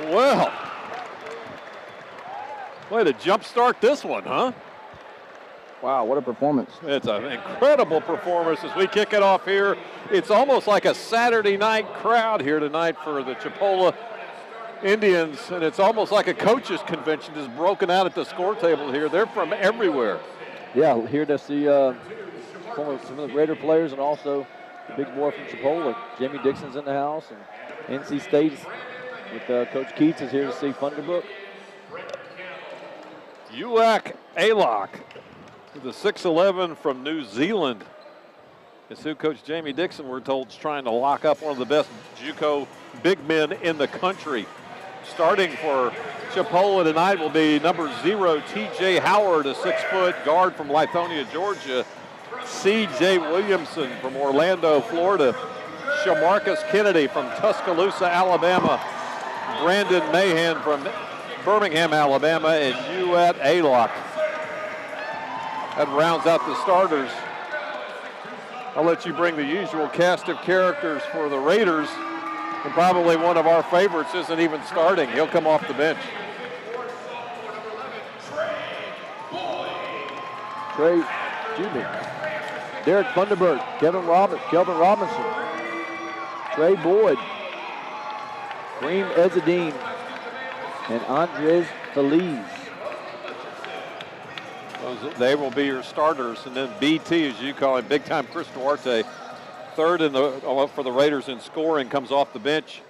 Well, way to jumpstart this one, huh? Wow, what a performance. It's an incredible performance as we kick it off here. It's almost like a Saturday night crowd here tonight for the Chipola Indians, and it's almost like a coaches convention just broken out at the score table here. They're from everywhere. Yeah, here to see some of the Raider players and also the big boy from Chipola. Jamie Dixon's in the house, and NC State with Coach Keats is here to see Funderburk. Uak Alok, the 6'11" from New Zealand. It's who Coach Jamie Dixon, we're told, is trying to lock up one of the best JUCO big men in the country. Starting for Chipola tonight will be number 0, T.J. Howard, a 6-foot guard from Lithonia, Georgia. C.J. Williamson from Orlando, Florida. Shamarcus Kennedy from Tuscaloosa, Alabama. Brandon Mahan from Birmingham, Alabama, and Uat Alok. That rounds out the starters. I'll let you bring the usual cast of characters for the Raiders. And probably one of our favorites isn't even starting. He'll come off the bench. Derek Funderburk, Kelvin Robinson, Trey Boyd, Kareem Ezzedine, and Andres Feliz. They will be your starters. And then BT, as you call him, big-time Chris Duarte, third for the Raiders in scoring, comes off the bench,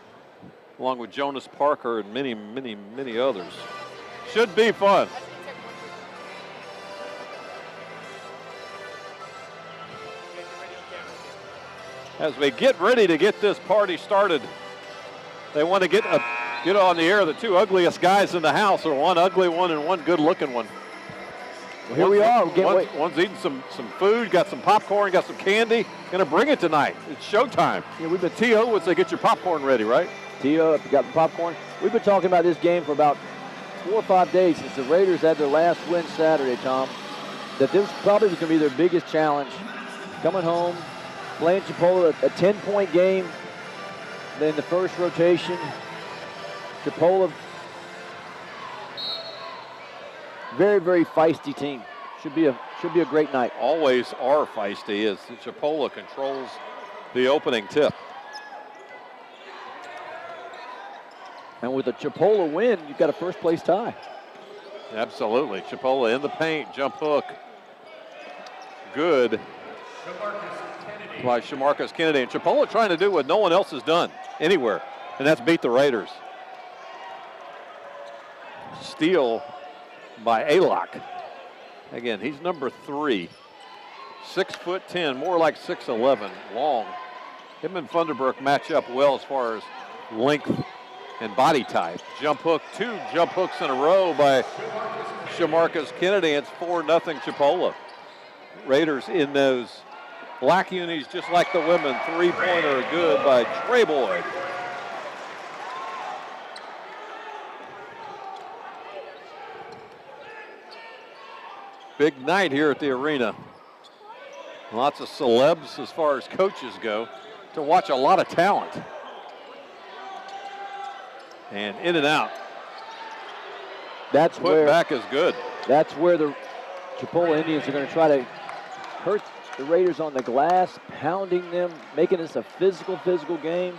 along with Jonas Parker and many, many, many others. Should be fun. As we get ready to get this party started, they want to get on the air the two ugliest guys in the house, or one ugly one and one good-looking one. Well, here we are. One's eating some food, got some popcorn, got some candy. Gonna bring it tonight. It's showtime. Yeah, we've been T.O. would say get your popcorn ready, right? T.O. got the popcorn. We've been talking about this game for about 4 or 5 days since the Raiders had their last win Saturday, Tom. That this probably was gonna be their biggest challenge. Coming home, playing Chipola, a 10-point game. Then the first rotation, Chipola, very, very feisty team. Should be a great night. Always are feisty as Chipola controls the opening tip. And with a Chipola win, you've got a first-place tie. Absolutely. Chipola in the paint, jump hook. Good by Shamarcus Kennedy. And Chipola trying to do what no one else has done anywhere, and that's beat the Raiders. Steal by Alok. Again, he's number 3. 6'10", more like 6'11", long. Him and Funderburk match up well as far as length and body type. Jump hook, 2 jump hooks in a row by Shamarcus Kennedy. It's 4-0 Chipola. Raiders in those black unis just like the women. 3-pointer good by Trey Boyd. Big night here at the arena. Lots of celebs as far as coaches go to watch a lot of talent. And in and out. That's Put where back is good. That's where the Chipola Indians are going to try to hurt the Raiders on the glass, pounding them, making this a physical game.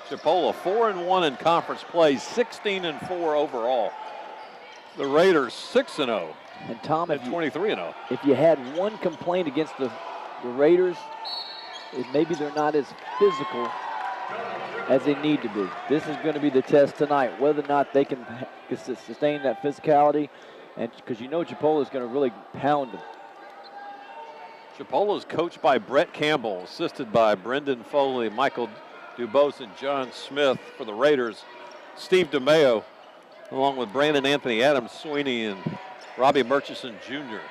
Chipola 4-1 in conference play, 16-4 overall. The Raiders 6-0. And Tom, at 23-0. If you had one complaint against the Raiders, is maybe they're not as physical as they need to be. This is going to be the test tonight, whether or not they can sustain that physicality, and because you know Chipola is going to really pound them. Chipola is coached by Brett Campbell, assisted by Brendan Foley, Michael Dubose, and John Smith for the Raiders. Steve DeMayo, along with Brandon Anthony Adams, Sweeney, and Robbie Murchison Jr.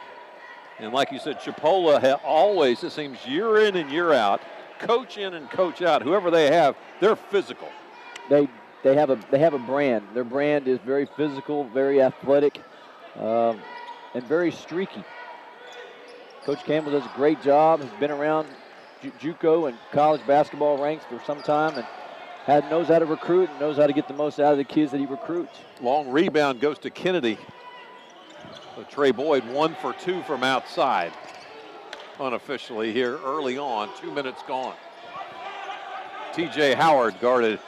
And like you said, Chipola always, it seems, year in and year out, coach in and coach out. Whoever they have, they're physical. They have a brand. Their brand is very physical, very athletic, and very streaky. Coach Campbell does a great job. Has been around JUCO and college basketball ranks for some time, and knows how to recruit and knows how to get the most out of the kids that he recruits. Long rebound goes to Kennedy. So Trey Boyd 1 for 2 from outside. Unofficially here early on, 2 minutes gone. TJ Howard guarded.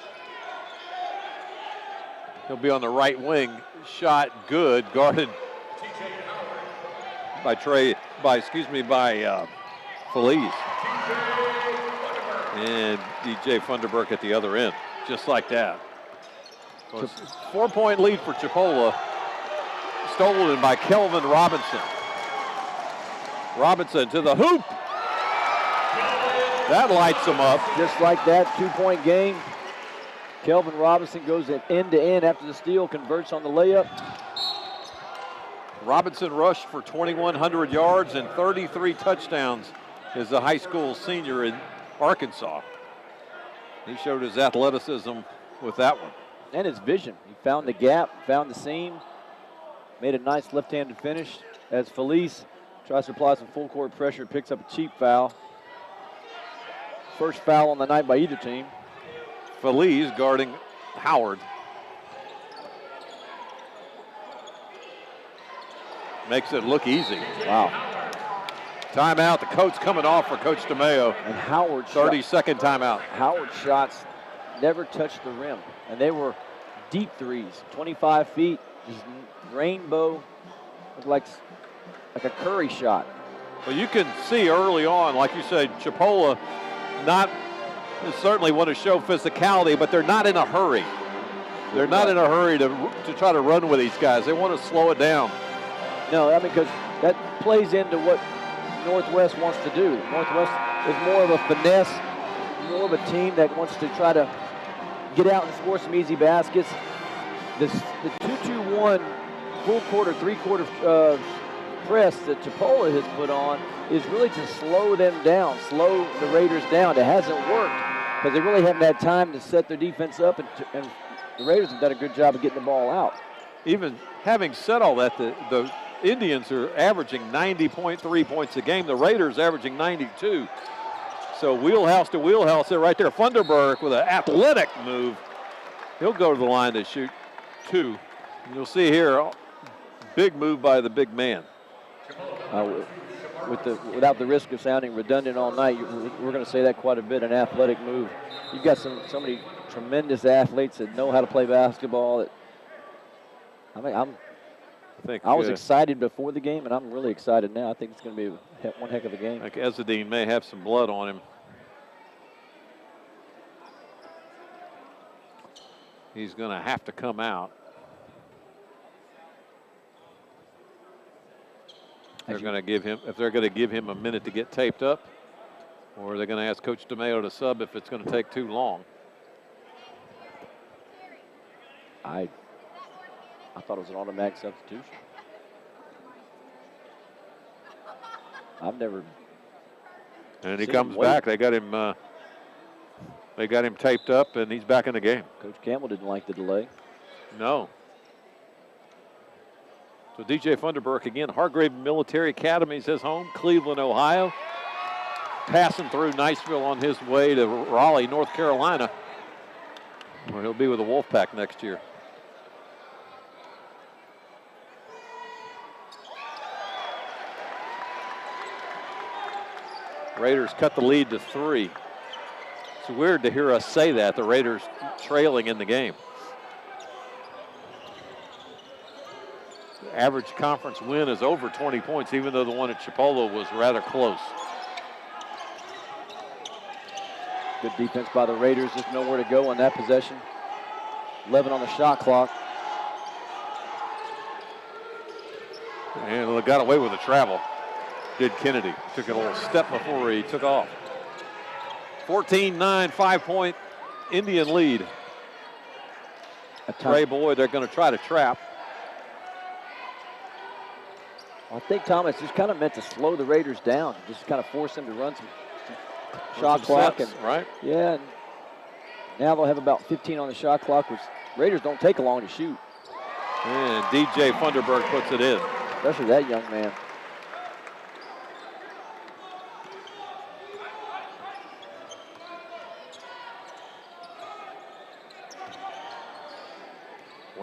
He'll be on the right wing. Shot good, guarded by Feliz. And DJ Funderburk at the other end, just like that. So it's a 4-point lead for Chipola, stolen by Kelvin Robinson. Robinson to the hoop. That lights him up. Just like that, 2-point game. Kelvin Robinson goes end to end after the steal, converts on the layup. Robinson rushed for 2,100 yards and 33 touchdowns as a high school senior in Arkansas. He showed his athleticism with that one. And his vision. He found the gap, found the seam, made a nice left-handed finish as Feliz tries to apply some full court pressure, picks up a cheap foul. First foul on the night by either team. Feliz guarding Howard. Makes it look easy. Wow. Timeout. The coach coming off for Coach DeMeo. And Howard 30-second timeout. Howard's shots never touched the rim. And they were deep threes, 25 feet, just rainbow, looked like a Curry shot. Well, you can see early on, like you said, Chipola certainly want to show physicality, but they're not in a hurry. They're not in a hurry to try to run with these guys. They want to slow it down. No, I mean, because that plays into what Northwest wants to do. Northwest is more of a finesse, more of a team that wants to try to get out and score some easy baskets. The 2-2-1 full quarter, three-quarter press that Chipola has put on is really to slow them down, slow the Raiders down. It hasn't worked because they really haven't had time to set their defense up, and the Raiders have done a good job of getting the ball out. Even having said all that, the Indians are averaging 90.3 points a game. The Raiders averaging 92. So wheelhouse to wheelhouse there right there. Funderburk with an athletic move. He'll go to the line to shoot 2. And you'll see here, big move by the big man. Without the risk of sounding redundant all night, we're going to say that quite a bit, an athletic move. You've got so many tremendous athletes that know how to play basketball. I was excited before the game, and I'm really excited now. I think it's going to be one heck of a game. Like Ezzedine may have some blood on him. He's going to have to come out. They're going to give him, if they're going to give him a minute to get taped up, or they're going to ask Coach DeMeo to sub if it's going to take too long. I thought it was an automatic substitution. I've never. And he comes back. They got him taped up, and he's back in the game. Coach Campbell didn't like the delay. No. So DJ Funderburk again. Hargrave Military Academy is his home. Cleveland, Ohio. Passing through Niceville on his way to Raleigh, North Carolina, where he'll be with the Wolfpack next year. Raiders cut the lead to 3. It's weird to hear us say that, the Raiders trailing in the game. The average conference win is over 20 points, even though the one at Chipola was rather close. Good defense by the Raiders, just nowhere to go on that possession. 11 on the shot clock. And they got away with the travel. Did Kennedy. Took a little step before he took off. 14-9, 5-point Indian lead. Trey Boyd, they're going to try to trap. I think, Tom, it's just kind of meant to slow the Raiders down, just kind of force them to run some shot clock. Sets, right? Yeah, and now they'll have about 15 on the shot clock, which Raiders don't take long to shoot. And DJ Funderburk puts it in. Especially that young man.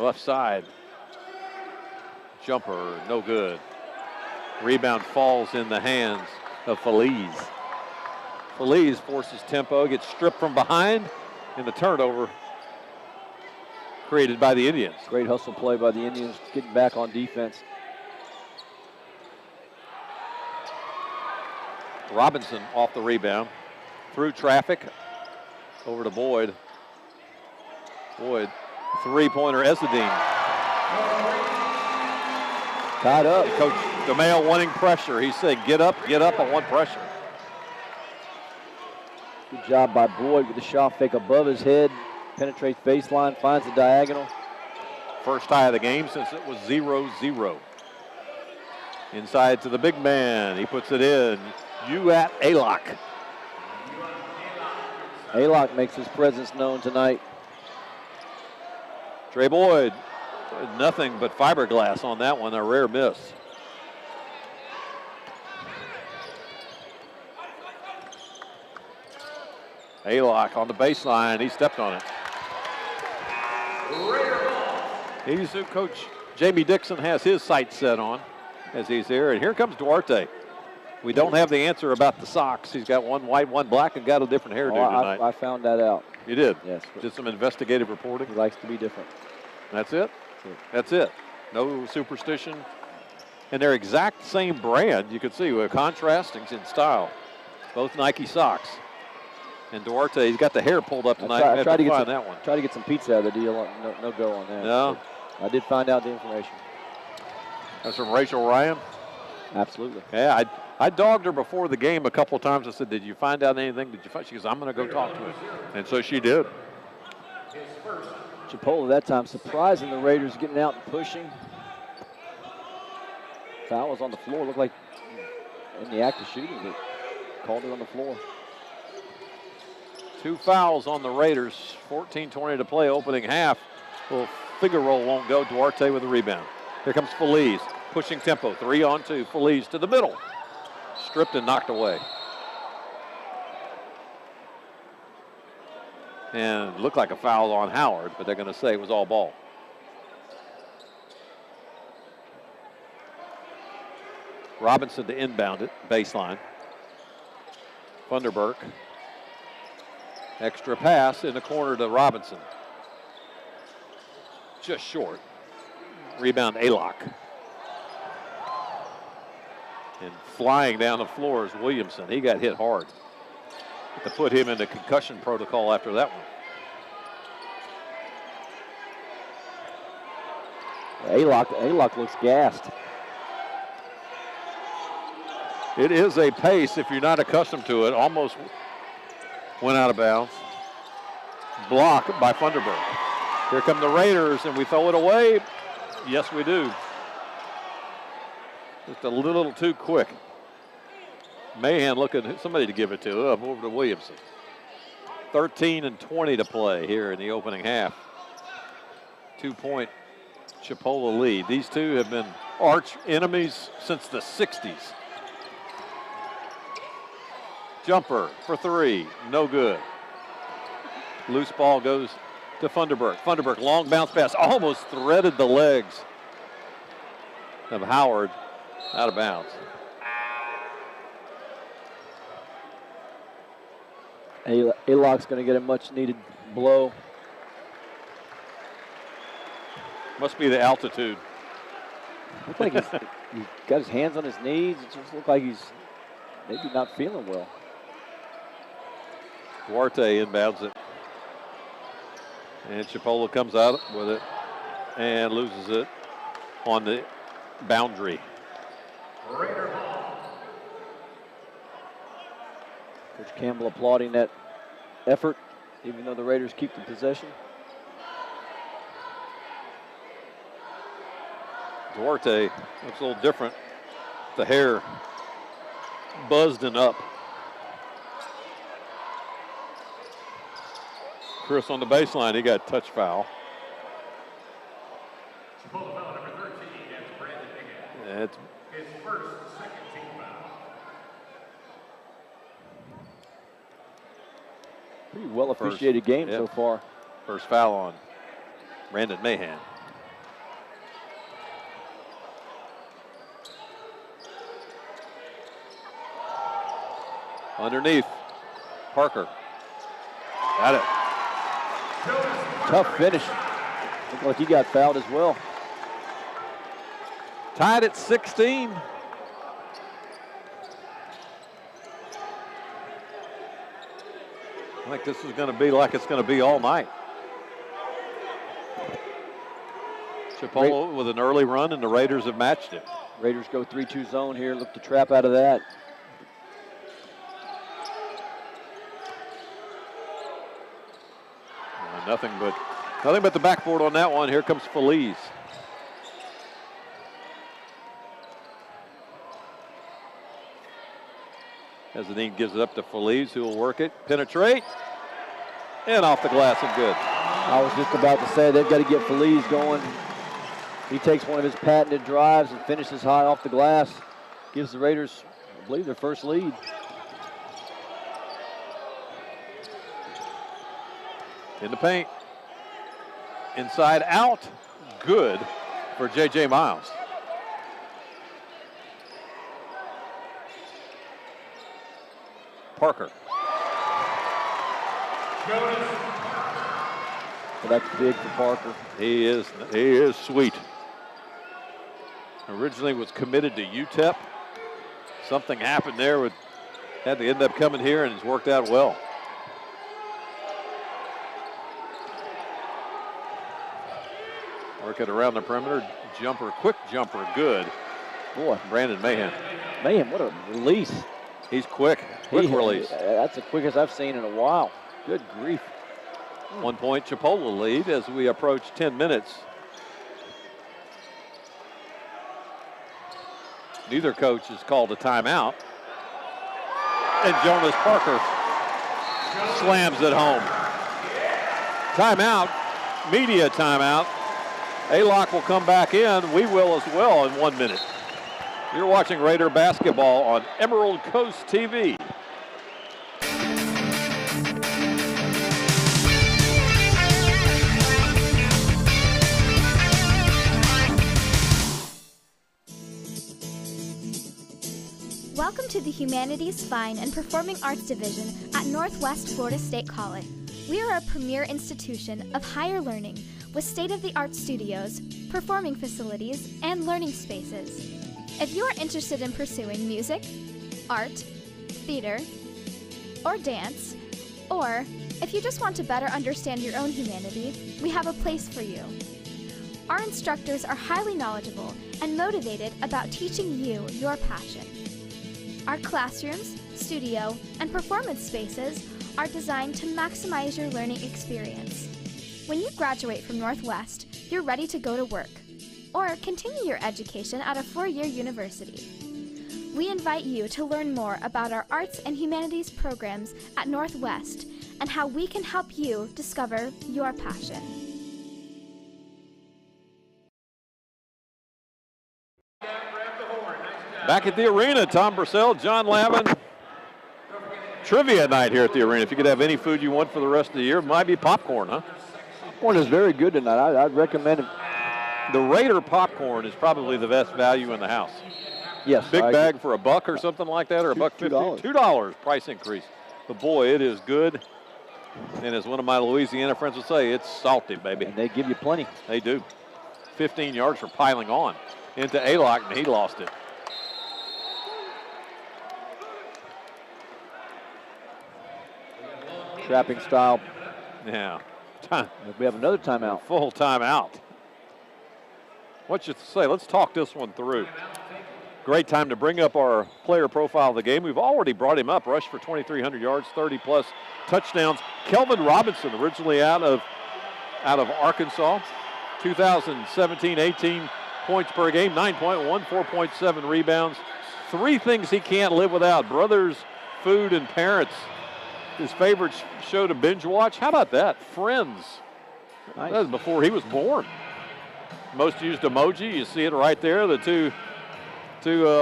Left side. Jumper, no good. Rebound falls in the hands of Feliz. Feliz forces tempo, gets stripped from behind, and the turnover created by the Indians. Great hustle play by the Indians, getting back on defense. Robinson off the rebound, through traffic, over to Boyd. Boyd, three-pointer, Ezedine. Tied up. Coach DeMail wanting pressure. He said, get up, I want pressure. Good job by Boyd with the shot fake above his head. Penetrates baseline, finds the diagonal. First tie of the game since it was 0-0. Inside to the big man. He puts it in. Uat Alok. Alok makes his presence known tonight. Trey Boyd, nothing but fiberglass on that one, a rare miss. Alok on the baseline, he stepped on it. He's who Coach Jamie Dixon has his sights set on as he's here. And here comes Duarte. We don't have the answer about the socks. He's got one white, one black, and got a different hairdo tonight. I found that out. You did? Yes. Did some investigative reporting? He likes to be different. That's it? That's it. No superstition. And they're exact same brand. You can see we're contrasting in style. Both Nike socks. And Duarte, he's got the hair pulled up tonight. I tried to find that one. Try to get some pizza out of the deal. No go on that. No. I did find out the information. That's from Rachel Ryan. Absolutely. Yeah, I dogged her before the game a couple of times. I said, did you find out anything? Did you find? She goes, I'm going to go talk to him. And so she did. Chipola that time surprising the Raiders, getting out and pushing. Foul was on the floor. Looked like in the act of shooting, but called it on the floor. 2 fouls on the Raiders. 14:20 to play, opening half. Little figure roll won't go. Duarte with the rebound. Here comes Feliz, pushing tempo. 3-on-2. Feliz to the middle. Stripped and knocked away. And looked like a foul on Howard, but they're going to say it was all ball. Robinson to inbound it, baseline. Funderburk. Extra pass in the corner to Robinson. Just short. Rebound Alok. And flying down the floor is Williamson. He got hit hard. To put him into concussion protocol after that one. Alok looks gassed. It is a pace if you're not accustomed to it. Almost went out of bounds. Block by Funderburk. Here come the Raiders, and we throw it away. Yes, we do. Just a little too quick. Mahan looking at somebody to give it to. Over to Williamson. 13:20 to play here in the opening half. 2-point Chipola lead. These two have been arch enemies since the 60s. Jumper for 3, no good. Loose ball goes to Funderburk. Funderburk, long bounce pass, almost threaded the legs of Howard, out of bounds. Alok's going to get a much-needed blow. Must be the altitude. Looks like he's got his hands on his knees. It just looks like he's maybe not feeling well. Duarte inbounds it. And Chipola comes out with it and loses it on the boundary. Coach Campbell applauding that effort, even though the Raiders keep the possession. Duarte looks a little different. The hair buzzed and up. Chris on the baseline, he got touch foul. It's his first second team foul. Pretty well officiated game so far. First foul on Brandon Mahan. Underneath, Parker. Got it. Tough finish. Looked like he got fouled as well. Tied at 16. I think this is going to be like it's going to be all night. Chipola with an early run, and the Raiders have matched it. Raiders go 3-2 zone here. Look to trap out of that. Nothing but the backboard on that one. Here comes Feliz. Mezzanine gives it up to Feliz, who will work it, penetrate, and off the glass and good. I was just about to say they've got to get Feliz going. He takes one of his patented drives and finishes high off the glass. Gives the Raiders, I believe, their first lead. In the paint. Inside out. Good for J.J. Miles. Parker. So that's big for Parker. He is sweet. Originally was committed to UTEP. Something happened there, had to end up coming here, and it's worked out well. Working around the perimeter, jumper, quick jumper, good. Boy, Brandon Mahan. Man, what a release. He's quick release. That's the quickest I've seen in a while. Good grief. 1 point Chipola lead as we approach 10 minutes. Neither coach has called a timeout. And Jonas Parker slams it home. Timeout, media timeout. A-Lock will come back in. We will as well in 1 minute. You're watching Raider basketball on Emerald Coast TV. Welcome to the Humanities, Fine, and Performing Arts Division at Northwest Florida State College. We are a premier institution of higher learning with state-of-the-art studios, performing facilities, and learning spaces. If you are interested in pursuing music, art, theater, or dance, or if you just want to better understand your own humanity, we have a place for you. Our instructors are highly knowledgeable and motivated about teaching you your passion. Our classrooms, studio, and performance spaces are designed to maximize your learning experience. When you graduate from Northwest, you're ready to go to work or continue your education at a four-year university. We invite you to learn more about our arts and humanities programs at Northwest and how we can help you discover your passion. Back at the arena, Tom Purcell, John Lavin. Trivia night here at the arena. If you could have any food you want for the rest of the year, it might be popcorn, huh? Popcorn is very good tonight. I'd recommend it. The Raider popcorn is probably the best value in the house. Yes. Big bag for $1 or something like that, or $1.50. $2 price increase. But boy, it is good. And as one of my Louisiana friends would say, it's salty, baby. And they give you plenty. They do. 15 yards for piling on into A-Lock, and he lost it. Trapping style. Yeah. We have another timeout. Full timeout. What you say? Let's talk this one through. Great time to bring up our player profile of the game. We've already brought him up. Rushed for 2,300 yards, 30-plus touchdowns. Kelvin Robinson, originally out of Arkansas. 2017-18 points per game, 9.1, 4.7 rebounds. Three things he can't live without: brothers, food, and parents. His favorite show to binge watch, how about that? Friends. Nice. That was before he was born. Most used emoji, you see it right there, the two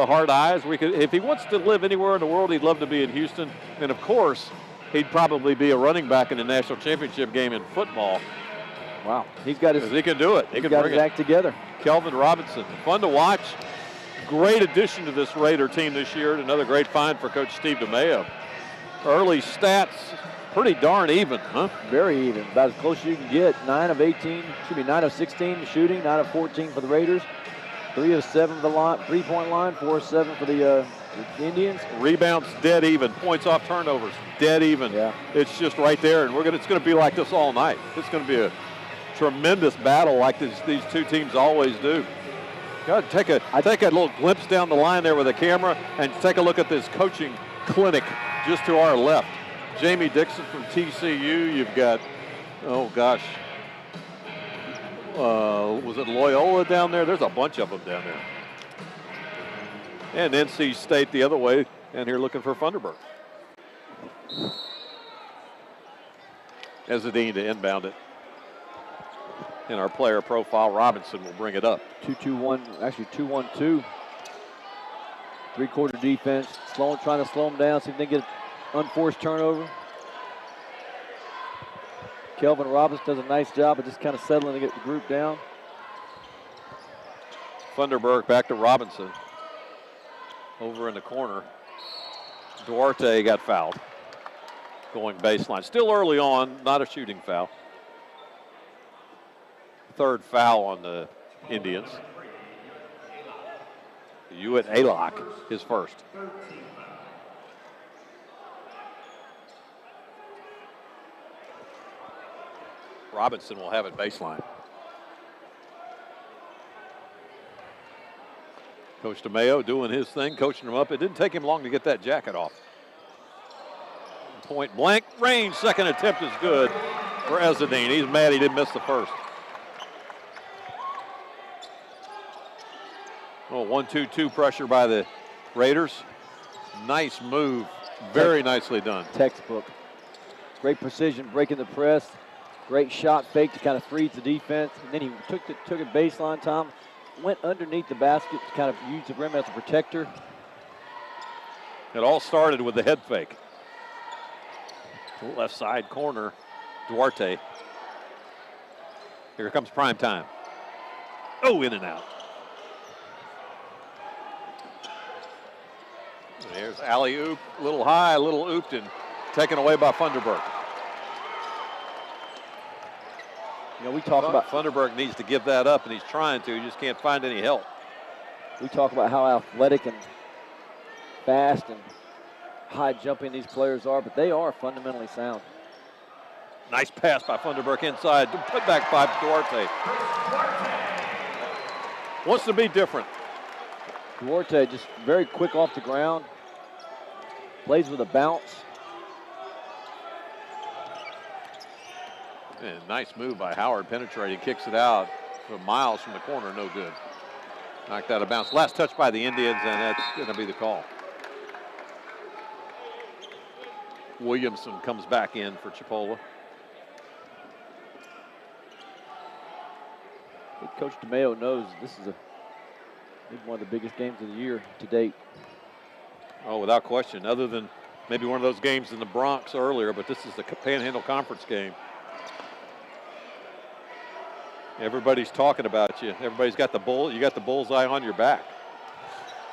hard eyes. If he wants to live anywhere in the world, he'd love to be in Houston. And of course, he'd probably be a running back in the national championship game in football. Wow, he can do it. He can got bring his act together. Kelvin Robinson, fun to watch. Great addition to this Raider team this year. Another great find for Coach Steve DeMayo. Early stats, pretty darn even, huh? Very even, about as close as you can get. 9 of 16 shooting, 9 of 14 for the Raiders. 3 of 7 for the line, 3-point line, 4 of 7 for the Indians. Rebounds dead even. Points off turnovers dead even. Yeah. It's just right there, and it's going to be like this all night. It's going to be a tremendous battle like these two teams always do. God, take a little glimpse down the line there with a camera and take a look at this coaching clinic just to our left. Jamie Dixon from TCU. You've got, oh gosh, was it Loyola down there? There's a bunch of them down there. And NC State the other way, and here looking for Funderburk. Ezzedine to inbound it. In our player profile, Robinson will bring it up. 2-2-1, actually 2-1-2. Three-quarter defense. Trying to slow them down, see if they get an unforced turnover. Kelvin Robinson does a nice job of just kind of settling to get the group down. Funderburk back to Robinson. Over in the corner. Duarte got fouled. Going baseline. Still early on, not a shooting foul. Third foul on the Indians. Hewitt Aylock, his first. Robinson will have it baseline. Coach DeMayo doing his thing, coaching him up. It didn't take him long to get that jacket off. Point blank range, second attempt is good for Ezzedine. He's mad he didn't miss the first. Oh, 1-2-2 pressure by the Raiders. Nice move, very nicely done. Textbook. Great precision, breaking the press. Great shot fake to kind of freeze the defense. And then he took it baseline, Tom. Went underneath the basket to kind of use the rim as a protector. It all started with the head fake. Left side corner, Duarte. Here comes prime time. Oh, in and out. There's alley-oop, a little high, a little ooped, and taken away by Funderburk. You know, we talk about Funderburk needs to give that up, and he's trying to. He just can't find any help. We talk about how athletic and fast and high jumping these players are, but they are fundamentally sound. Nice pass by Funderburk inside. Put back by Duarte. Wants to be different. Duarte just very quick off the ground. Plays with a bounce. And nice move by Howard, penetrating, kicks it out for miles from the corner, no good. Knocked out of bounds. Last touch by the Indians, and that's going to be the call. Williamson comes back in for Chipola. I think Coach DeMayo knows this is maybe one of the biggest games of the year to date. Oh, without question, other than maybe one of those games in the Bronx earlier, but this is the Panhandle Conference game. Everybody's talking about you. Everybody's got you got the bullseye on your back.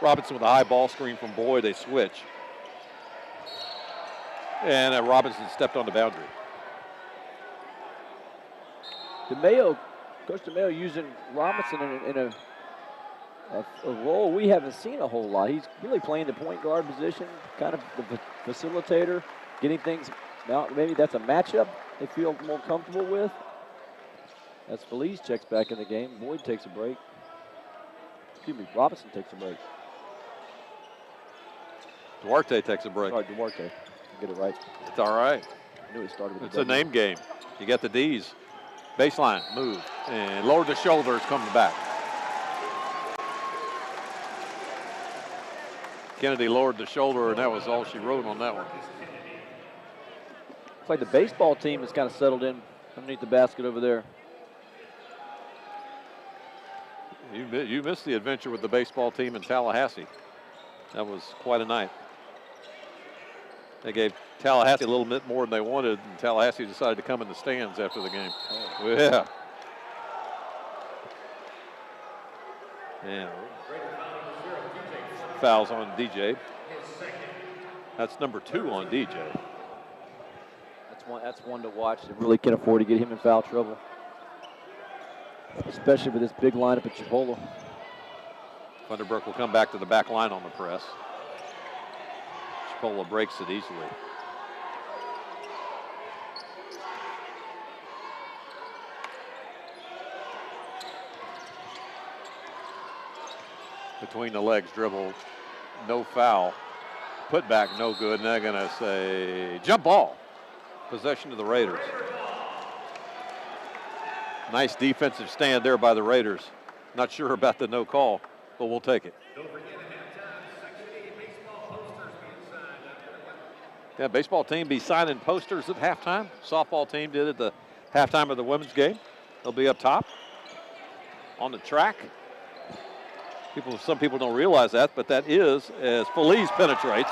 Robinson with a high ball screen from Boyd, they switch. And Robinson stepped on the boundary. Coach DeMayo using Robinson in a role we haven't seen a whole lot. He's really playing the point guard position, kind of the facilitator, getting things out. Maybe that's a matchup they feel more comfortable with. As Felice checks back in the game, Boyd takes a break. Excuse me, Robinson takes a break. Duarte takes a break. Sorry, Duarte. Get it right. It's all right. I knew it started with It's a name game. You got the D's. Baseline, move, and lower the shoulders, coming back. Kennedy lowered the shoulder, and that was all she wrote on that one. It's like the baseball team has kind of settled in underneath the basket over there. You missed the adventure with the baseball team in Tallahassee. That was quite a night. They gave Tallahassee a little bit more than they wanted, and Tallahassee decided to come in the stands after the game. Oh. Yeah. And fouls on DJ. That's number 2 on DJ. That's one to watch. They really can't afford to get him in foul trouble, especially with this big lineup at Chipola. Thunderbrook will come back to the back line on the press. Chipola breaks it easily. Between the legs dribble, no foul. Put back, no good. And they're going to say jump ball. Possession of the Raiders. Nice defensive stand there by the Raiders. Not sure about the no call, but we'll take it. Don't forget at halftime, Section 8 baseball posters being signed. Yeah, baseball team be signing posters at halftime. Softball team did at the halftime of the women's game. They'll be up top on the track. Some people don't realize that, but that is, as Feliz penetrates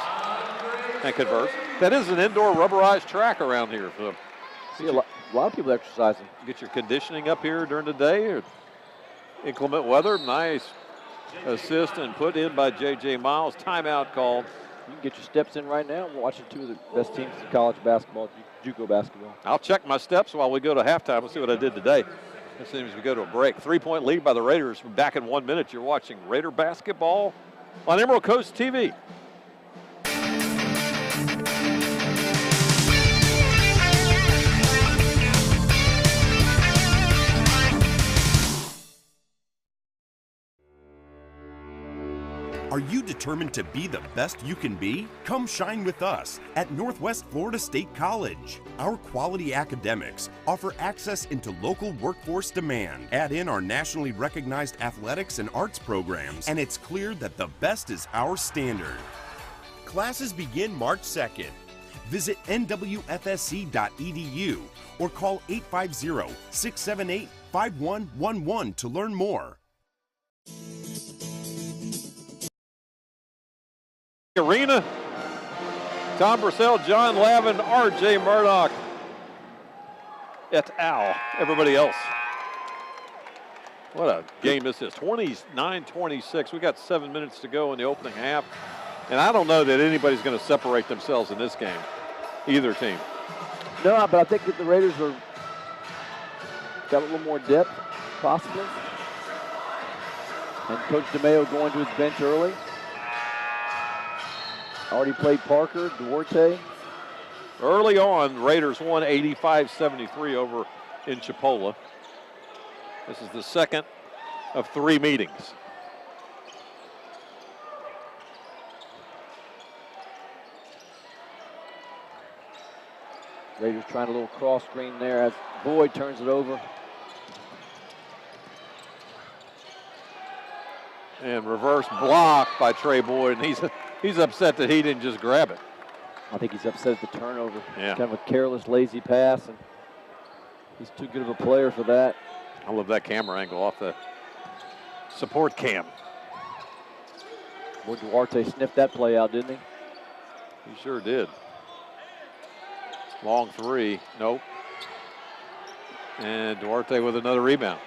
and converts, that is an indoor rubberized track around here. So see a lot of people exercising. Get your conditioning up here during the day. Or inclement weather, nice assist and put in by J.J. Miles. Timeout called. You can get your steps in right now. We're watching 2 of the best teams in college basketball, JUCO basketball. I'll check my steps while we go to halftime. We'll see what I did today. As soon as we go to a break. 3-point lead by the Raiders. We're back in 1 minute. You're watching Raider basketball on Emerald Coast TV. Are you determined to be the best you can be? Come shine with us at Northwest Florida State College. Our quality academics offer access into local workforce demand. Add in our nationally recognized athletics and arts programs, and it's clear that the best is our standard. Classes begin March 2nd. Visit NWFSC.edu or call 850-678-5111 to learn more. Arena. Tom Purcell, John Lavin, R.J. Murdoch, et al. Everybody else. What a game this is. 29-26. We got 7 minutes to go in the opening half. And I don't know that anybody's going to separate themselves in this game, either team. No, but I think that the Raiders got a little more depth, possibly. And Coach DeMayo going to his bench early. Already played Parker, Duarte. Early on, Raiders won 85-73 over in Chipola. This is the second of 3 meetings. Raiders trying a little cross screen there as Boyd turns it over. And reverse block by Trey Boyd, and he's upset that he didn't just grab it. I think he's upset at the turnover. Yeah. Kind of a careless, lazy pass, and he's too good of a player for that. I love that camera angle off the support cam. Boy, Duarte sniffed that play out, didn't he? He sure did. Long 3, nope. And Duarte with another rebound.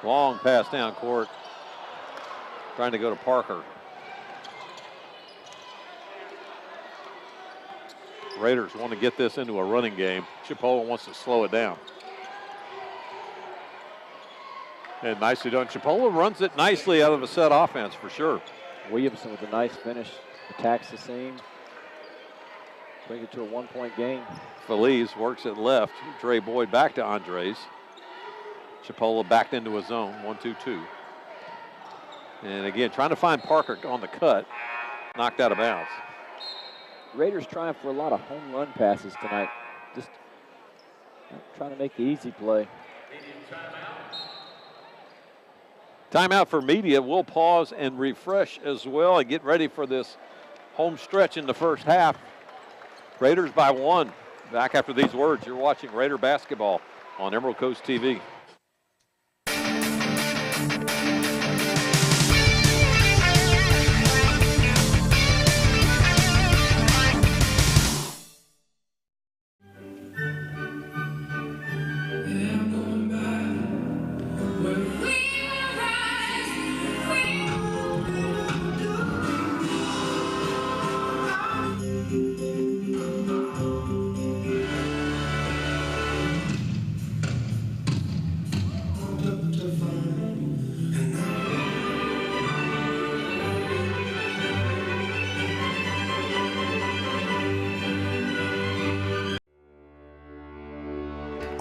Long pass down court. Trying to go to Parker. Raiders want to get this into a running game. Chipola wants to slow it down. And nicely done. Chipola runs it nicely out of a set offense for sure. Williamson with a nice finish. Attacks the seam. Bring it to a 1-point game. Feliz works it left. Trey Boyd back to Andres. Chipola backed into a zone. 1-2-2. And again, trying to find Parker on the cut. Knocked out of bounds. Raiders trying for a lot of home run passes tonight. Just trying to make the easy play. Timeout for media. We'll pause and refresh as well and get ready for this home stretch in the first half. Raiders by 1. Back after these words. You're watching Raider basketball on Emerald Coast TV.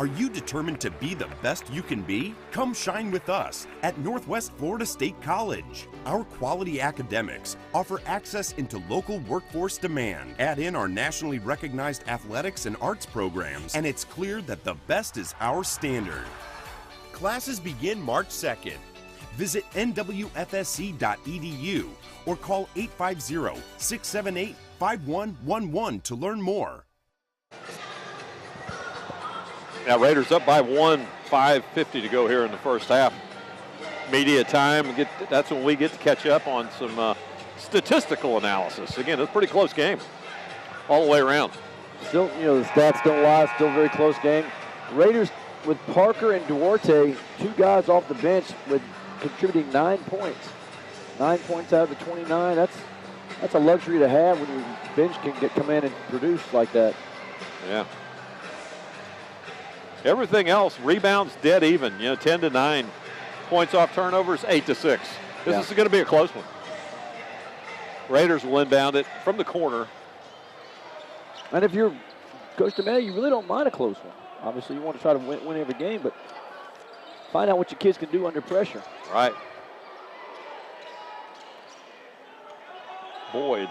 Are you determined to be the best you can be? Come shine with us at Northwest Florida State College. Our quality academics offer access into local workforce demand. Add in our nationally recognized athletics and arts programs, and it's clear that the best is our standard. Classes begin March 2nd. Visit NWFSC.edu or call 850-678-5111 to learn more. Now Raiders up by 1, 5:50 to go here in the first half. Media time, that's when we get to catch up on some statistical analysis. Again, it's a pretty close game all the way around. Still, the stats don't lie. Still a very close game. Raiders with Parker and Duarte, 2 guys off the bench with contributing 9 points. 9 points out of the 29. That's a luxury to have when your bench can come in and produce like that. Yeah. Everything else, rebounds dead even, 10-9. Points off turnovers, 8-6. This is going to be a close one. Raiders will inbound it from the corner. And if you're Coach DeMayo, you really don't mind a close one. Obviously, you want to try to win every game, but find out what your kids can do under pressure. Right. Boyd.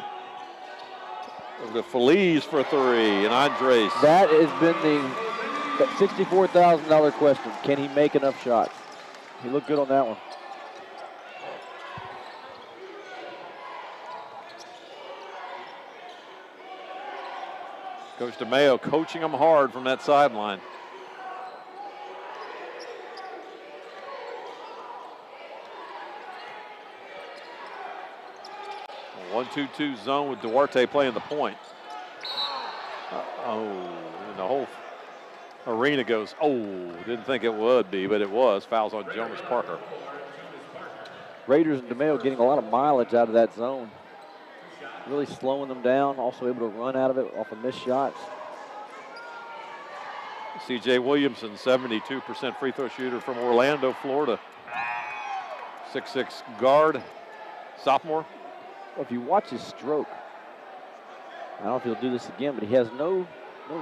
Over to Feliz for 3, and Andres. That has been the $64,000 question. Can he make enough shots? He looked good on that one. Coach DeMayo coaching him hard from that sideline. A 1-2-2 zone with Duarte playing the point. And the whole arena goes, didn't think it would be, but it was. Fouls on Jonas Parker. Raiders and DeMayo getting a lot of mileage out of that zone. Really slowing them down, also able to run out of it off of missed shots. C.J. Williamson, 72% free throw shooter from Orlando, Florida. 6'6" guard, sophomore. Well, if you watch his stroke, I don't know if he'll do this again, but he has no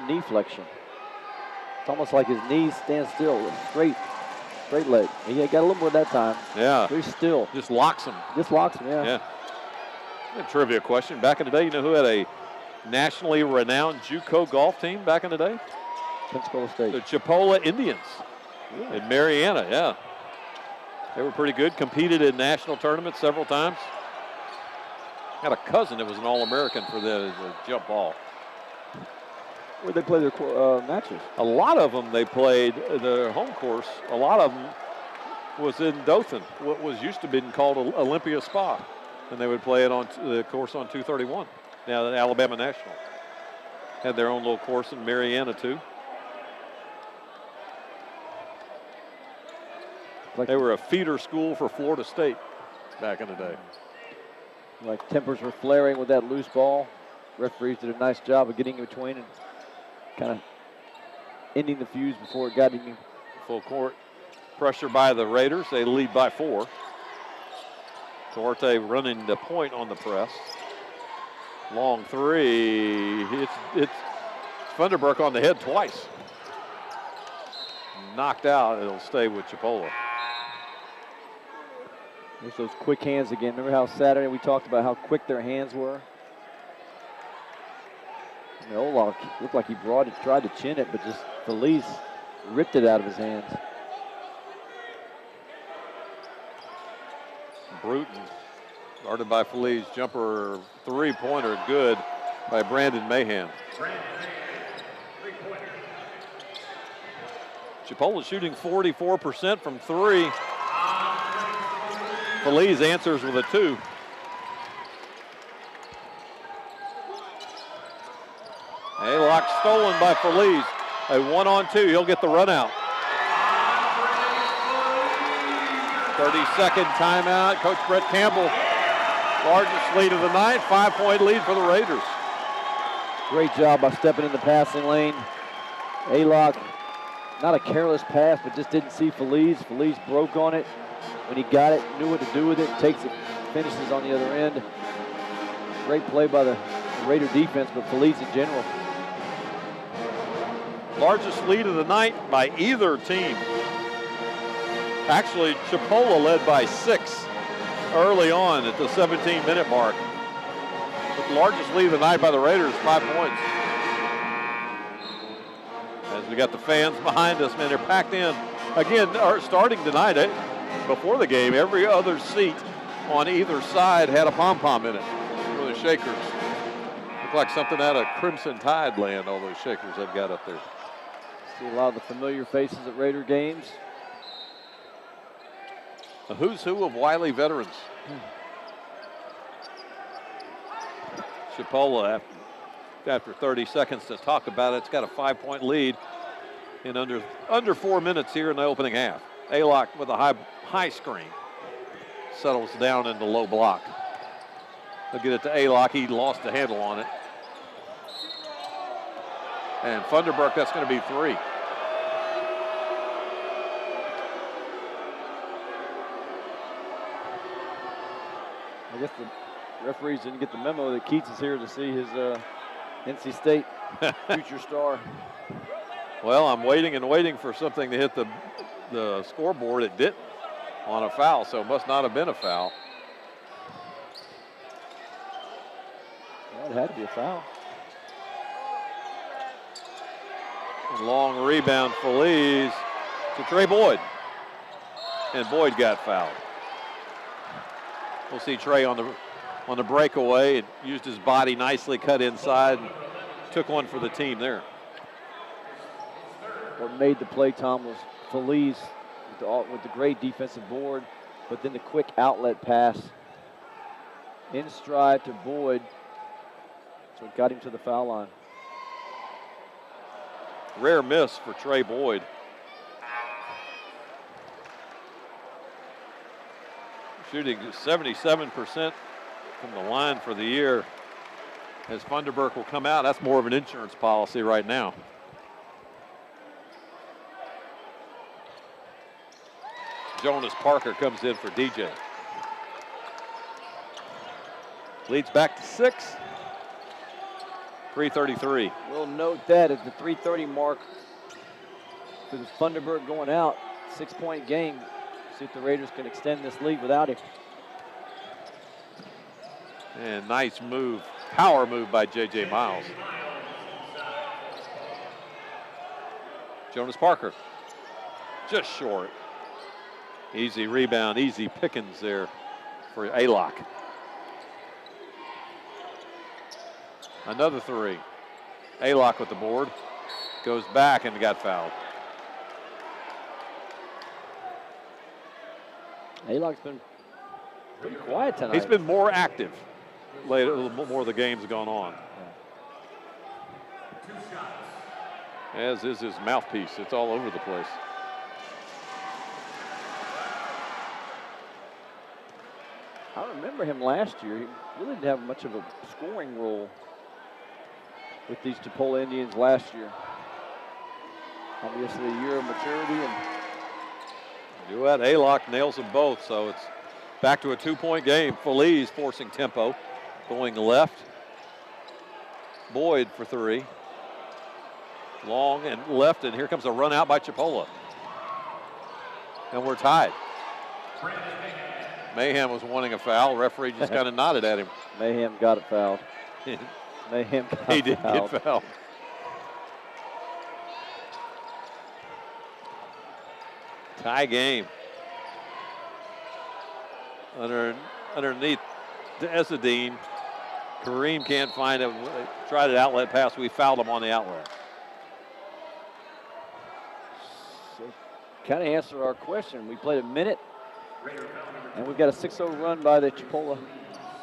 knee flexion. It's almost like his knees stand still, straight leg. He got a little more that time. Yeah. Very still. Just locks him. Yeah. A trivia question. Back in the day, you know who had a nationally renowned JUCO golf team back in the day? Pensacola State. The Chipola Indians in Mariana, yeah. They were pretty good, competed in national tournaments several times. Had a cousin that was an All-American for the jump ball. Where'd they play their matches? A lot of them they played their home course. A lot of them was in Dothan, what was used to be called Olympia Spa. And they would play it on the course on 231. Now the Alabama National had their own little course in Mariana too. They were a feeder school for Florida State back in the day. Like tempers were flaring with that loose ball. Referees did a nice job of getting in between and kind of ending the fuse before it got in. Full court pressure by the Raiders. They lead by 4. Duarte running the point on the press. Long 3. It's Funderburk on the head twice. Knocked out. It'll stay with Chipola. There's those quick hands again. Remember how Saturday we talked about how quick their hands were? And Olak looked like he tried to chin it, but just Feliz ripped it out of his hands. Bruton, guarded by Feliz. Jumper 3-pointer, good by Brandon Mahan. Chipola shooting 44% from 3. Feliz answers with a 2. Aylock stolen by Feliz. A 1-on-2, he'll get the run out. 30-second timeout. Coach Brett Campbell, largest lead of the night, 5-point lead for the Raiders. Great job by stepping in the passing lane. Aylock, not a careless pass, but just didn't see Feliz. Feliz broke on it. When he got it, knew what to do with it, takes it, finishes on the other end. Great play by the Raider defense, but Feliz in general. Largest lead of the night by either team. Actually, Chipola led by 6 early on at the 17-minute mark. But the largest lead of the night by the Raiders, 5 points. As we got the fans behind us, man, they're packed in. Again, starting tonight, before the game, every other seat on either side had a pom-pom in it for the Shakers. Looked like something out of Crimson Tide land, all those Shakers they've got up there. See a lot of the familiar faces at Raider games. A who's who of Wiley veterans. Chipola, after 30 seconds to talk about it, it's got a 5-point lead in under 4 minutes here in the opening half. Aylock with a high screen. Settles down in the low block. They'll get it to Aylock. He lost the handle on it. And Funderburk, that's going to be 3. I guess the referees didn't get the memo that Keats is here to see his NC State future star. Well, I'm waiting and waiting for something to hit the scoreboard. It didn't on a foul, so it must not have been a foul. Well, it had to be a foul. Long rebound, Feliz to Trey Boyd. And Boyd got fouled. We'll see Trey on the breakaway and used his body nicely, cut inside, and took one for the team there. What made the play, Tom, was Feliz with the great defensive board, but then the quick outlet pass in stride to Boyd, so it got him to the foul line. Rare miss for Trey Boyd. Shooting 77% from the line for the year. As Funderburk will come out, that's more of an insurance policy right now. Jonas Parker comes in for DJ. Leads back to 6. 3:33. We'll note that at the 3:30 mark, with Funderburk going out, 6-point game. See if the Raiders can extend this lead without him. And nice move, power move by J.J. Miles. Jonas Parker, just short. Easy rebound, easy pickings there for Aylock. Another 3. Aylock with the board. Goes back and got fouled. Aylock's been pretty quiet tonight. He's been more active later, the more the game's gone on. As is his mouthpiece. It's all over the place. I remember him last year. He really didn't have much of a scoring role with these Chipola Indians last year. Obviously a year of maturity. And Duet Aylock nails them both, so it's back to a 2-point game. Feliz forcing tempo, going left. Boyd for 3. Long and left, and here comes a run out by Chipola. And we're tied. Mayhem was wanting a foul. Referee just kind of nodded at him. Mayhem got it fouled. Mayhem got He did fouled. get fouled. Tie game. Underneath to Ezzedine. Kareem can't find it. Tried an outlet pass. We fouled him on the outlet. So kind of answered our question. We played a minute, and we've got a 6-0 run by the Chipola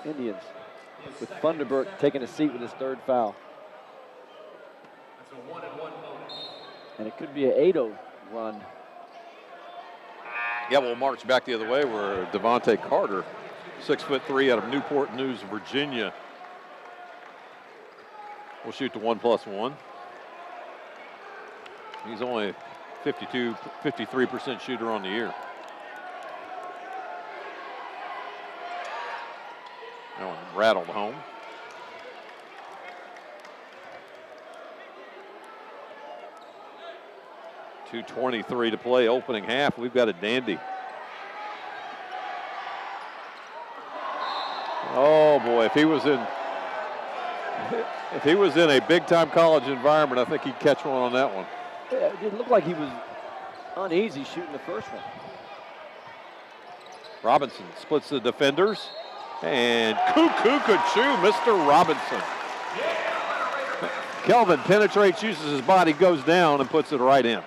Indians, with Funderburk taking a seat with his 3rd foul. And it could be an 8-0 run. Yeah, we'll march back the other way where Devontae Carter, 6'3" out of Newport News, Virginia, will shoot the 1+1. He's only 53% shooter on the year. That one rattled home. 2:23 to play, opening half. We've got a dandy. Oh boy, if he was in a big-time college environment, I think he'd catch one on that one. Yeah, it didn't look like he was uneasy shooting the first one. Robinson splits the defenders, and cuckoo could chew, Mr. Robinson. Kelvin penetrates, uses his body, goes down, and puts it right in.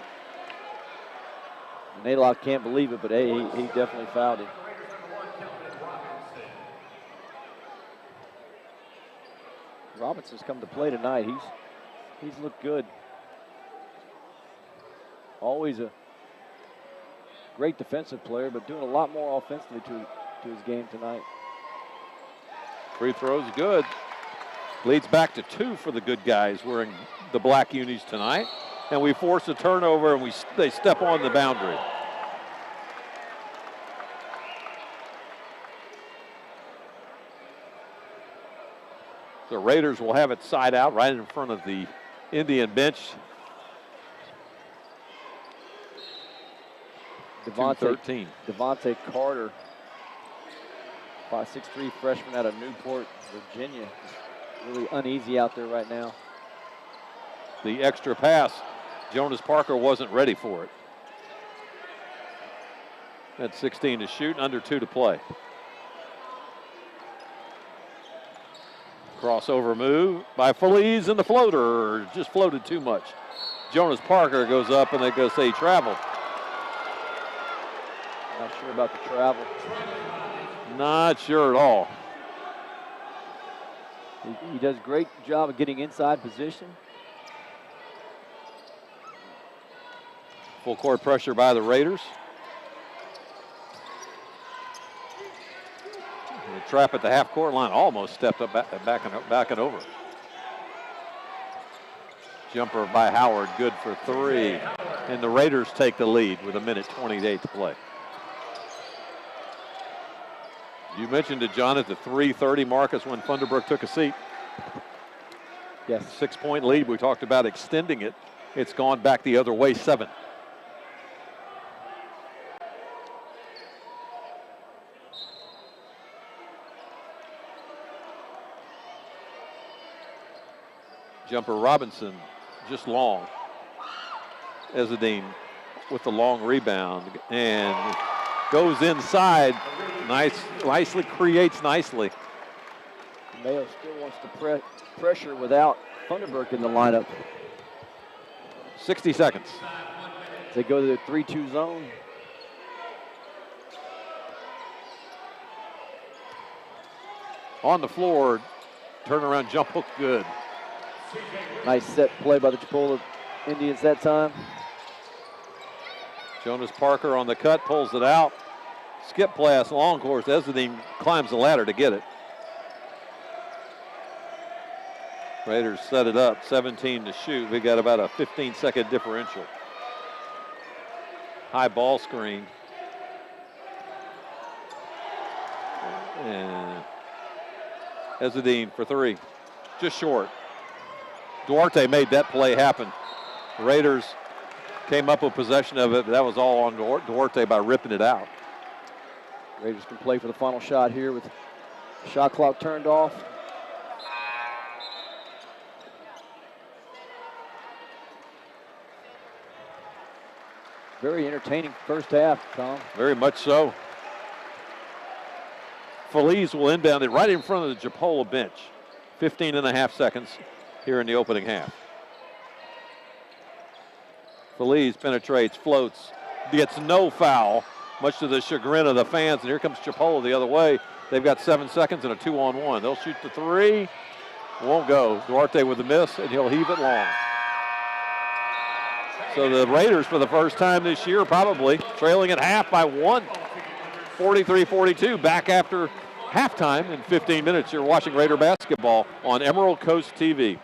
Naylock can't believe it, but hey, he definitely fouled him. Robinson's come to play tonight. He's looked good. Always a great defensive player, but doing a lot more offensively to his game tonight. Free throw's good. Leads back to 2 for the good guys wearing the black unis tonight. And we force a turnover, and they step on the boundary. The Raiders will have it side out right in front of the Indian bench. Devontae Carter, 5'6" freshman out of Newport, Virginia. Really uneasy out there right now. The extra pass, Jonas Parker wasn't ready for it. At 16 to shoot, under 2 to play. Crossover move by Feliz, and the floater just floated too much. Jonas Parker goes up, and they go say travel. Not sure about the travel. Not sure at all. He does a great job of getting inside position. Full court pressure by the Raiders. The trap at the half court line almost stepped up back and over. Jumper by Howard, good for 3. And the Raiders take the lead with 1:28 to play. You mentioned it, John, at the 3:30 mark is when Funderburk took a seat. Yes. 6-point lead. We talked about extending it. It's gone back the other way, 7. Jumper Robinson, just long. Ezzedine with the long rebound and goes inside. Nicely creates nicely. Mayo still wants to pressure without Funderburk in the lineup. 60 seconds. They go to the 3-2 zone. On the floor, turnaround jump hook good. Nice set play by the Chipola Indians that time. Jonas Parker on the cut, pulls it out. Skip pass, long course. Ezzedine climbs the ladder to get it. Raiders set it up, 17 to shoot. We got about a 15-second differential. High ball screen. And Ezzedine for 3, just short. Duarte made that play happen. The Raiders came up with possession of it, but that was all on Duarte by ripping it out. Raiders can play for the final shot here with shot clock turned off. Very entertaining first half, Tom. Very much so. Feliz will inbound it right in front of the Chipola bench. 15.5 seconds here in the opening half. Feliz penetrates, floats, gets no foul, much to the chagrin of the fans. And here comes Chipola the other way. They've got 7 seconds and a 2-on-1. They'll shoot the 3. Won't go. Duarte with the miss, and he'll heave it long. So the Raiders, for the first time this year, probably trailing at half by 1. 43-42, back after halftime in 15 minutes. You're watching Raider basketball on Emerald Coast TV.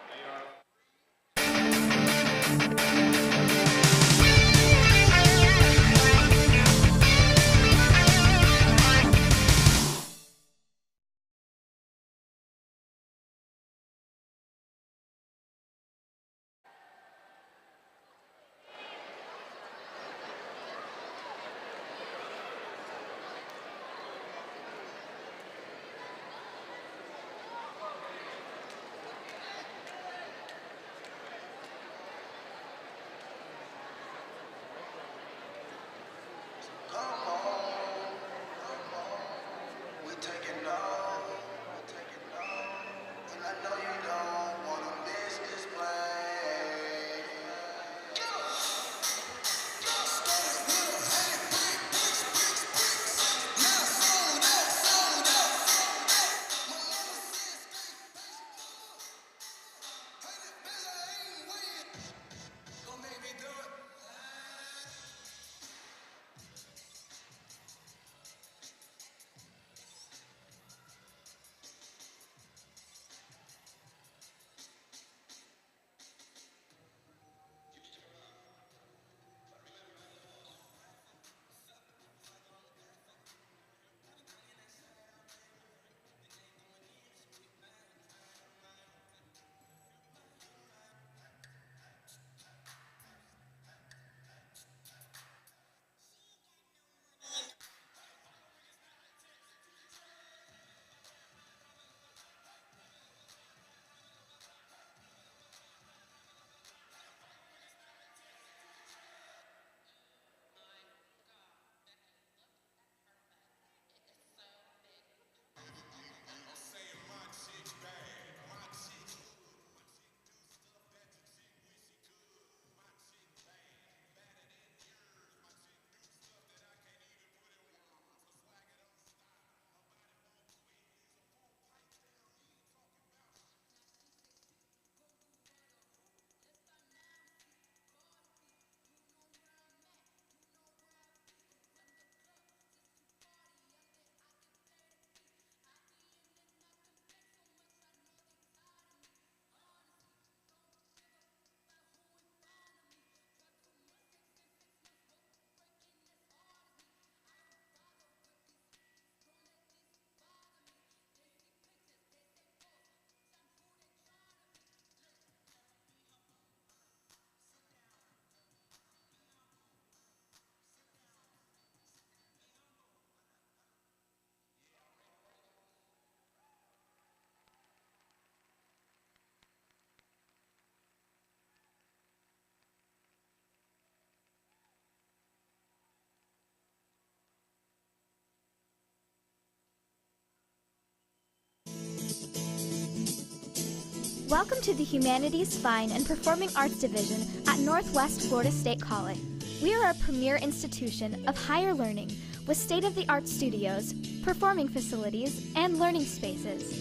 Welcome to the Humanities, Fine, and Performing Arts Division at Northwest Florida State College. We are a premier institution of higher learning with state-of-the-art studios, performing facilities, and learning spaces.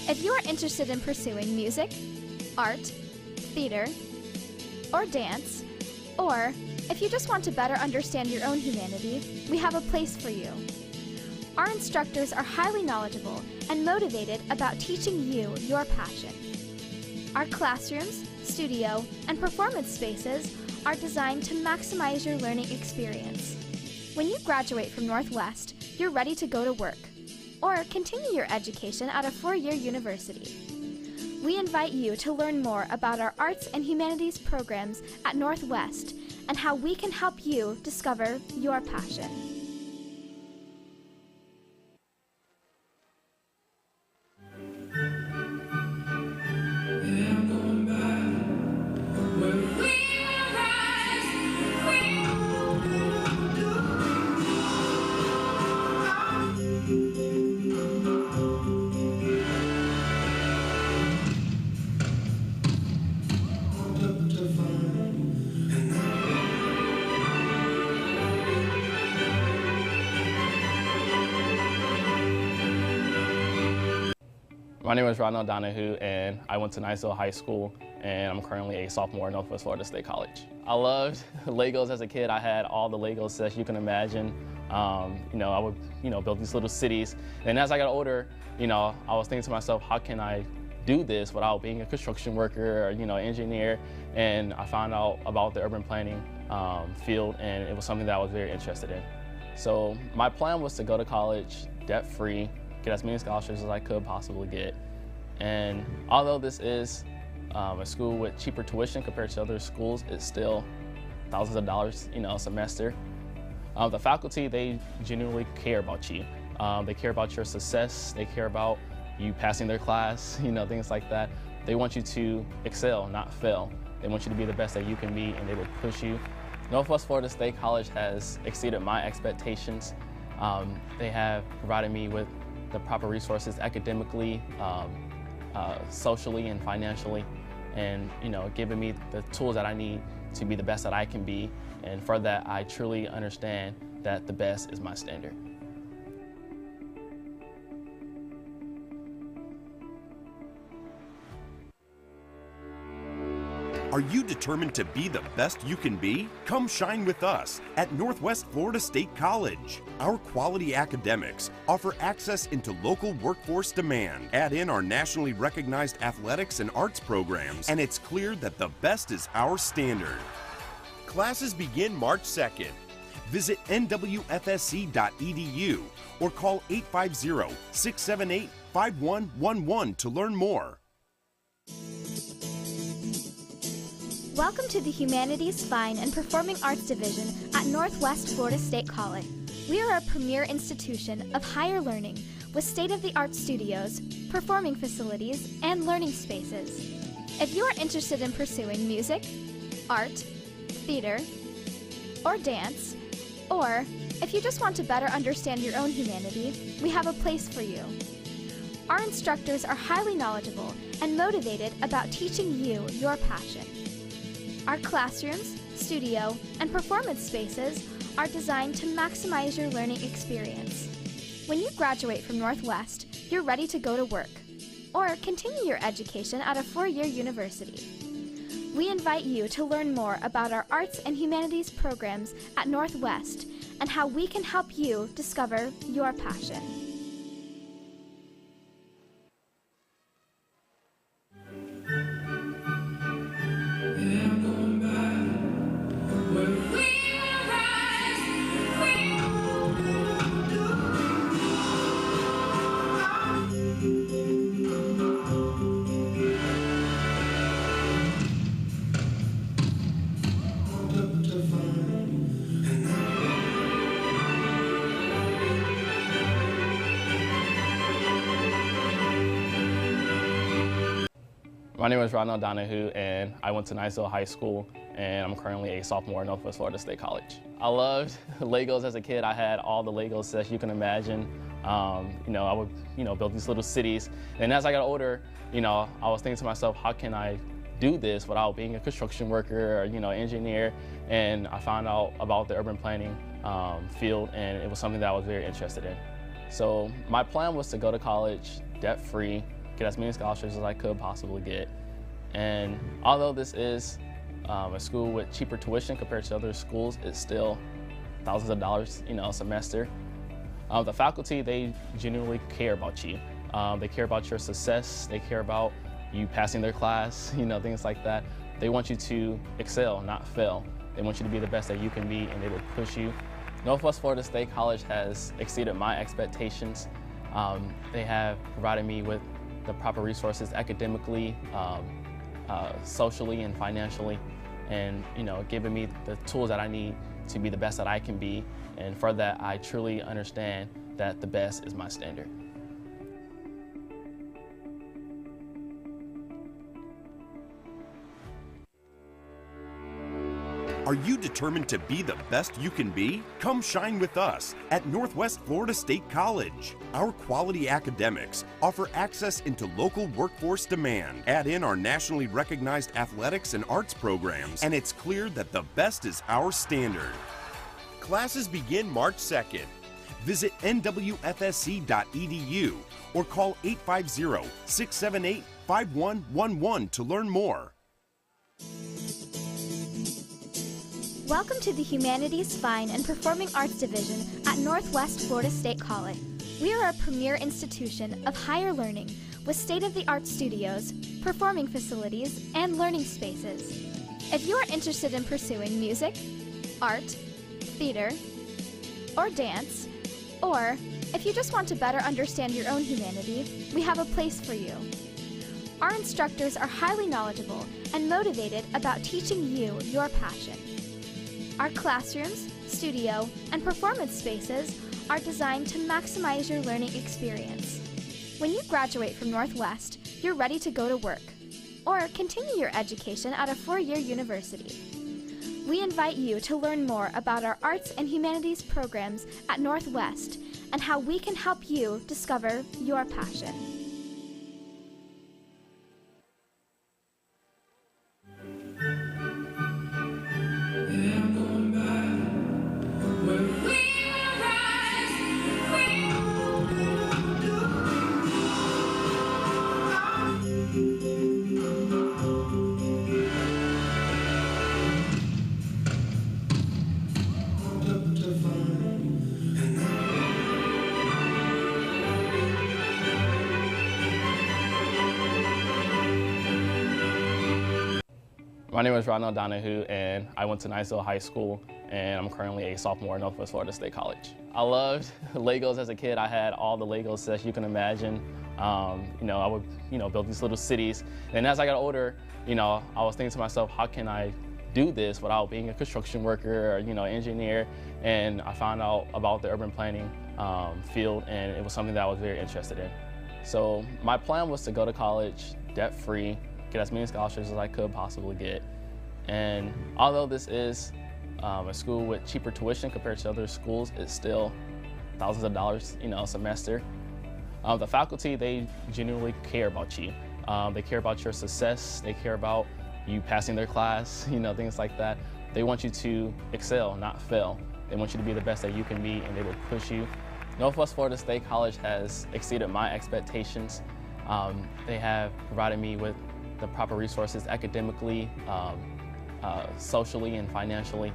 If you are interested in pursuing music, art, theater, or dance, or if you just want to better understand your own humanity, we have a place for you. Our instructors are highly knowledgeable and motivated about teaching you your passion. Our classrooms, studio, and performance spaces are designed to maximize your learning experience. When you graduate from Northwest, you're ready to go to work or continue your education at a four-year university. We invite you to learn more about our arts and humanities programs at Northwest and how we can help you discover your passion. My name is Ronald Donahue, and I went to Niceville High School, and I'm currently a sophomore at Northwest Florida State College. I loved Legos as a kid. I had all the Lego sets you can imagine. I would, build these little cities. And as I got older, I was thinking to myself, how can I do this without being a construction worker or, engineer? And I found out about the urban planning field, and it was something that I was very interested in. So my plan was to go to college debt-free, get as many scholarships as I could possibly get. And although this is a school with cheaper tuition compared to other schools, it's still thousands of dollars, a semester. The faculty, they genuinely care about you. They care about your success. They care about you passing their class, things like that. They want you to excel, not fail. They want you to be the best that you can be, and they will push you. Northwest Florida State College has exceeded my expectations. They have provided me with the proper resources academically, socially, and financially, and giving me the tools that I need to be the best that I can be. And for that, I truly understand that the best is my standard. Are you determined to be the best you can be? Come shine with us at Northwest Florida State College. Our quality academics offer access into local workforce demand. Add in our nationally recognized athletics and arts programs, and it's clear that the best is our standard. Classes begin March 2nd. Visit NWFSC.edu or call 850-678-5111 to learn more. Welcome to the Humanities, Fine, and Performing Arts Division at Northwest Florida State College. We are a premier institution of higher learning with state-of-the-art studios, performing facilities, and learning spaces. If you are interested in pursuing music, art, theater, or dance, or if you just want to better understand your own humanity, we have a place for you. Our instructors are highly knowledgeable and motivated about teaching you your passion. Our classrooms, studio, and performance spaces are designed to maximize your learning experience. When you graduate from Northwest, you're ready to go to work or continue your education at a four-year university. We invite you to learn more about our arts and humanities programs at Northwest and how we can help you discover your passion. My name is Ronald Donahue, and I went to Niceville High School, and I'm currently a sophomore at Northwest Florida State College. I loved Legos as a kid. I had all the Lego sets you can imagine. I would, build these little cities. And as I got older, I was thinking to myself, how can I do this without being a construction worker or, engineer? And I found out about the urban planning field, and it was something that I was very interested in. So my plan was to go to college debt-free, get as many scholarships as I could possibly get. And although this is a school with cheaper tuition compared to other schools, it's still thousands of dollars, a semester. The faculty, they genuinely care about you. They care about your success. They care about you passing their class, things like that. They want you to excel, not fail. They want you to be the best that you can be, and they will push you. Northwest Florida State College has exceeded my expectations. They have provided me with the proper resources academically, socially, and financially, and given me the tools that I need to be the best that I can be. And for that, I truly understand that the best is my standard. Are you determined to be the best you can be? Come shine with us at Northwest Florida State College. Our quality academics offer access into local workforce demand. Add in our nationally recognized athletics and arts programs, and it's clear that the best is our standard. Classes begin March 2nd. Visit NWFSC.edu or call 850-678-5111 to learn more. Welcome to the Humanities, Fine, and Performing Arts Division at Northwest Florida State College. We are a premier institution of higher learning with state-of-the-art studios, performing facilities, and learning spaces. If you are interested in pursuing music, art, theater, or dance, or if you just want to better understand your own humanity, we have a place for you. Our instructors are highly knowledgeable and motivated about teaching you your passion. Our classrooms, studio, and performance spaces are designed to maximize your learning experience. When you graduate from Northwest, you're ready to go to work or continue your education at a four-year university. We invite you to learn more about our arts and humanities programs at Northwest and how we can help you discover your passion. My name is Ronald Donahue, and I went to NWFSC High School, and I'm currently a sophomore at Northwest Florida State College. I loved Legos as a kid. I had all the Legos sets you can imagine. I would, build these little cities. And as I got older, I was thinking to myself, how can I do this without being a construction worker or, engineer? And I found out about the urban planning field, and it was something that I was very interested in. So my plan was to go to college debt-free, get as many scholarships as I could possibly get. And although this is a school with cheaper tuition compared to other schools, it's still thousands of dollars, a semester. The faculty, they genuinely care about you. They care about your success. They care about you passing their class, things like that. They want you to excel, not fail. They want you to be the best that you can be, and they will push you. Northwest Florida State College has exceeded my expectations. They have provided me with the proper resources academically, socially, and financially,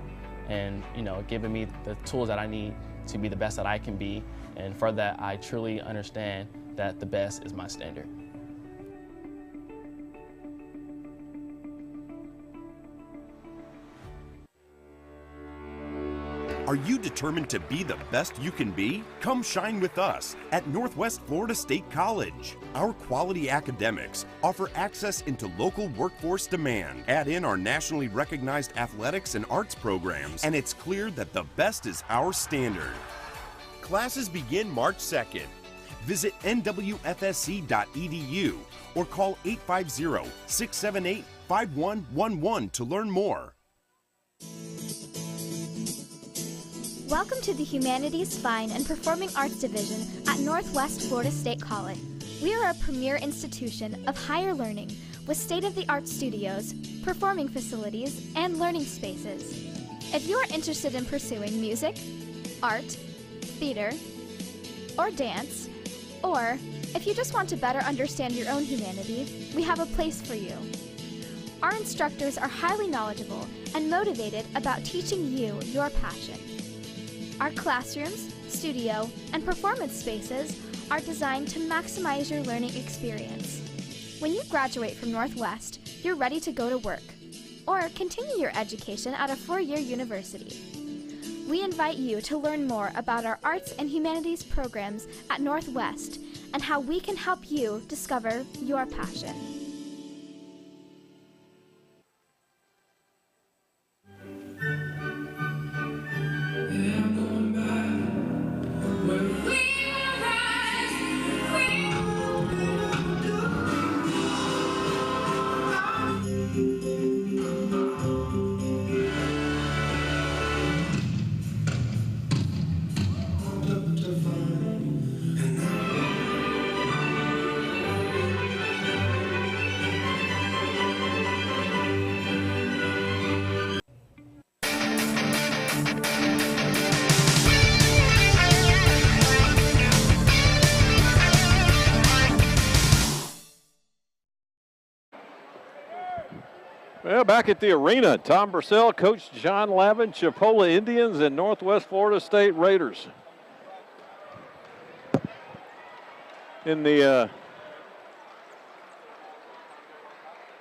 and given me the tools that I need to be the best that I can be. And for that, I truly understand that the best is my standard. Are you determined to be the best you can be? Come shine with us at Northwest Florida State College. Our quality academics offer access into local workforce demand. Add in our nationally recognized athletics and arts programs, and it's clear that the best is our standard. Classes begin March 2nd. Visit NWFSC.edu or call 850-678-5111 to learn more. Welcome to the Humanities, Fine, and Performing Arts Division at Northwest Florida State College. We are a premier institution of higher learning with state-of-the-art studios, performing facilities, and learning spaces. If you are interested in pursuing music, art, theater, or dance, or if you just want to better understand your own humanity, we have a place for you. Our instructors are highly knowledgeable and motivated about teaching you your passion. Our classrooms, studio, and performance spaces are designed to maximize your learning experience. When you graduate from Northwest, you're ready to go to work or continue your education at a four-year university. We invite you to learn more about our arts and humanities programs at Northwest and how we can help you discover your passion. Well, back at the arena, Tom Purcell, Coach John Lavin, Chipola Indians, and Northwest Florida State Raiders. In the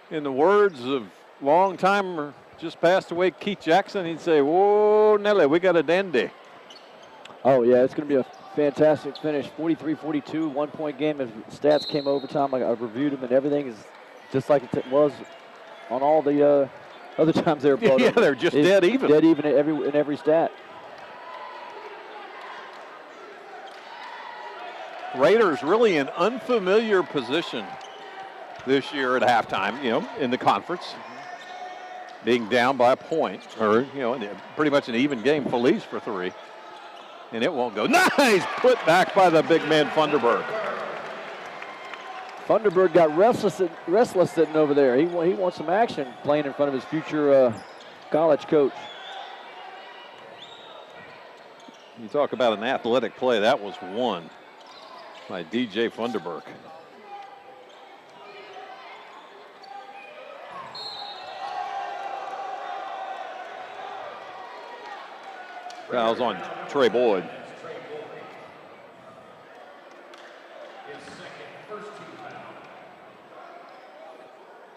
words of long-timer just passed away Keith Jackson, he'd say, "Whoa, Nelly, we got a dandy." Oh, yeah, it's going to be a fantastic finish. 43-42, one-point game. As stats came overtime, I've reviewed them, and everything is just like it was on all the other times they were brought Yeah, over. they're just dead even. Dead even in every stat. Raiders really in unfamiliar position this year at halftime, in the conference. Being down by a point, or, pretty much an even game. Felice for three. And it won't go. Nice put back by the big man, Funderburg. Funderburg got restless sitting over there. He wants some action playing in front of his future college coach. You talk about an athletic play. That was one by DJ Funderburg. Fouls on Trey Boyd.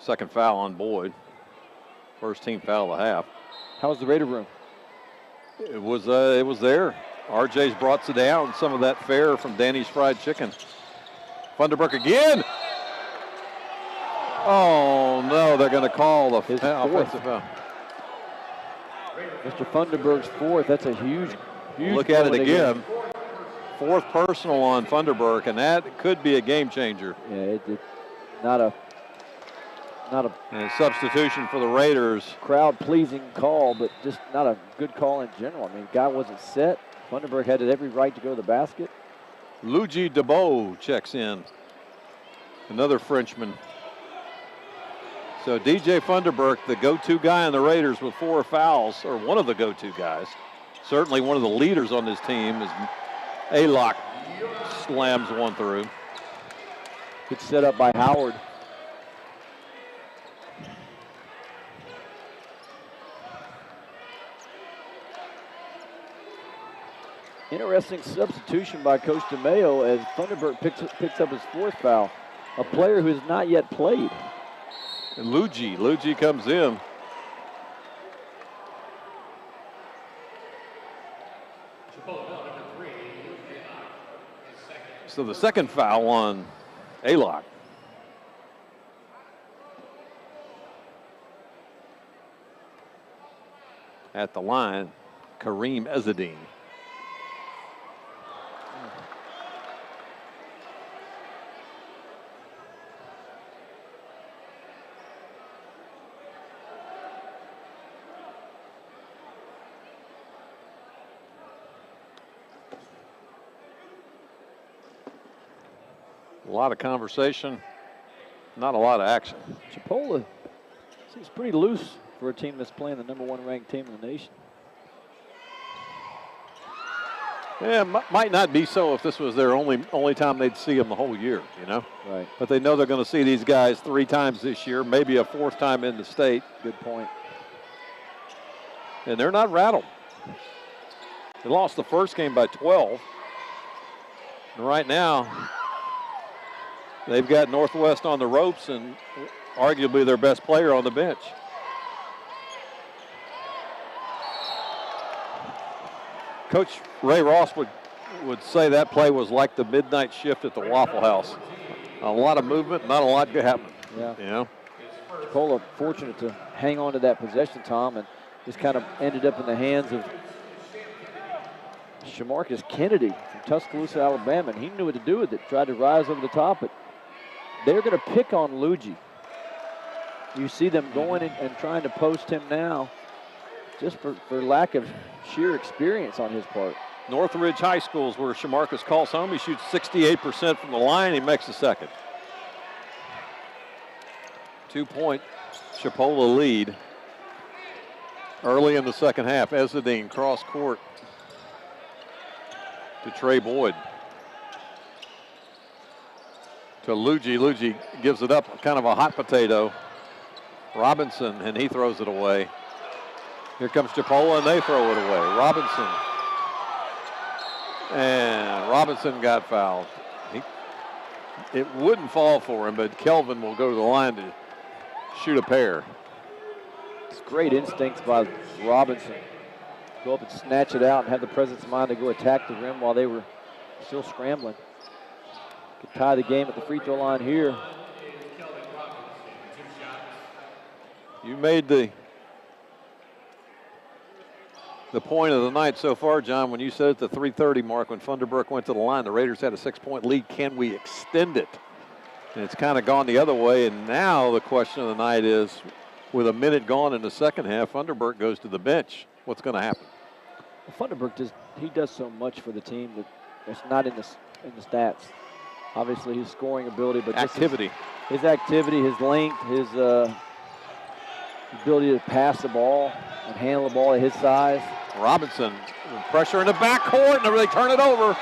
Second foul on Boyd. First team foul of the half. How's the Raider room? It was there. RJ's brought down some of that fare from Danny's Fried Chicken. Funderburg again. Oh no, they're going to call the offensive foul. Mr. Funderburg's fourth. That's a huge Look at it again. Fourth personal on Funderburg, and that could be a game changer. Yeah, not a And a substitution for the Raiders. crowd-pleasing call, but just not a good call in general. I mean, guy wasn't set. Funderburg had every right to go to the basket. Luigi DeBow checks in. Another Frenchman. So DJ Funderburg, the go-to guy on the Raiders with 4 fouls, or one of the go-to guys. Certainly one of the leaders on this team is Aylock slams one through. Good setup by Howard. Interesting substitution by Coach DeMayo as Funderburg picks up his 4th foul. A player who has not yet played. And Luigi comes in. So the second foul on Aylock. At the line, Kareem Ezzedine. A lot of conversation, not a lot of action. Chipola seems pretty loose for a team that's playing the #1 ranked team in the nation. Yeah, might not be so if this was their only time they'd see them the whole year, you know? Right. But they know they're going to see these guys 3 times this year, maybe a 4th time in the state. Good point. And they're not rattled. They lost the first game by 12. And right now, they've got Northwest on the ropes and arguably their best player on the bench. Coach Ray Ross would say that play was like the midnight shift at the Waffle House. A lot of movement, not a lot happening. Yeah. You know? Chipola fortunate to hang on to that possession, Tom, and just kind of ended up in the hands of Shamarcus Kennedy from Tuscaloosa, Alabama, and he knew what to do with it. Tried to rise over the top, but they're going to pick on Luigi. You see them going and trying to post him now, just for lack of sheer experience on his part. Northridge High School is where Shamarcus calls home. He shoots 68% from the line. He makes the second. 2-point Chipola lead early in the second half. Ezadine cross court to Trey Boyd. To Luigi. Luigi gives it up, kind of a hot potato. Robinson, and he throws it away. Here comes Chipola, and they throw it away. Robinson. And Robinson got fouled. It wouldn't fall for him, but Kelvin will go to the line to shoot a pair. It's great instincts by Robinson. Go up and snatch it out and have the presence of mind to go attack the rim while they were still scrambling. Could tie the game at the free throw line here. You made the point of the night so far, John, when you said at the 3:30 mark when Funderburk went to the line, the Raiders had a 6-point lead. Can we extend it? And it's kind of gone the other way, and now the question of the night is, with a minute gone in the second half, Funderburk goes to the bench. What's going to happen? Well, Funderburk does so much for the team that's not in the stats. Obviously, his scoring ability, but activity. His activity, his length, his ability to pass the ball and handle the ball at his size. Robinson, pressure in the backcourt, and they turn it over.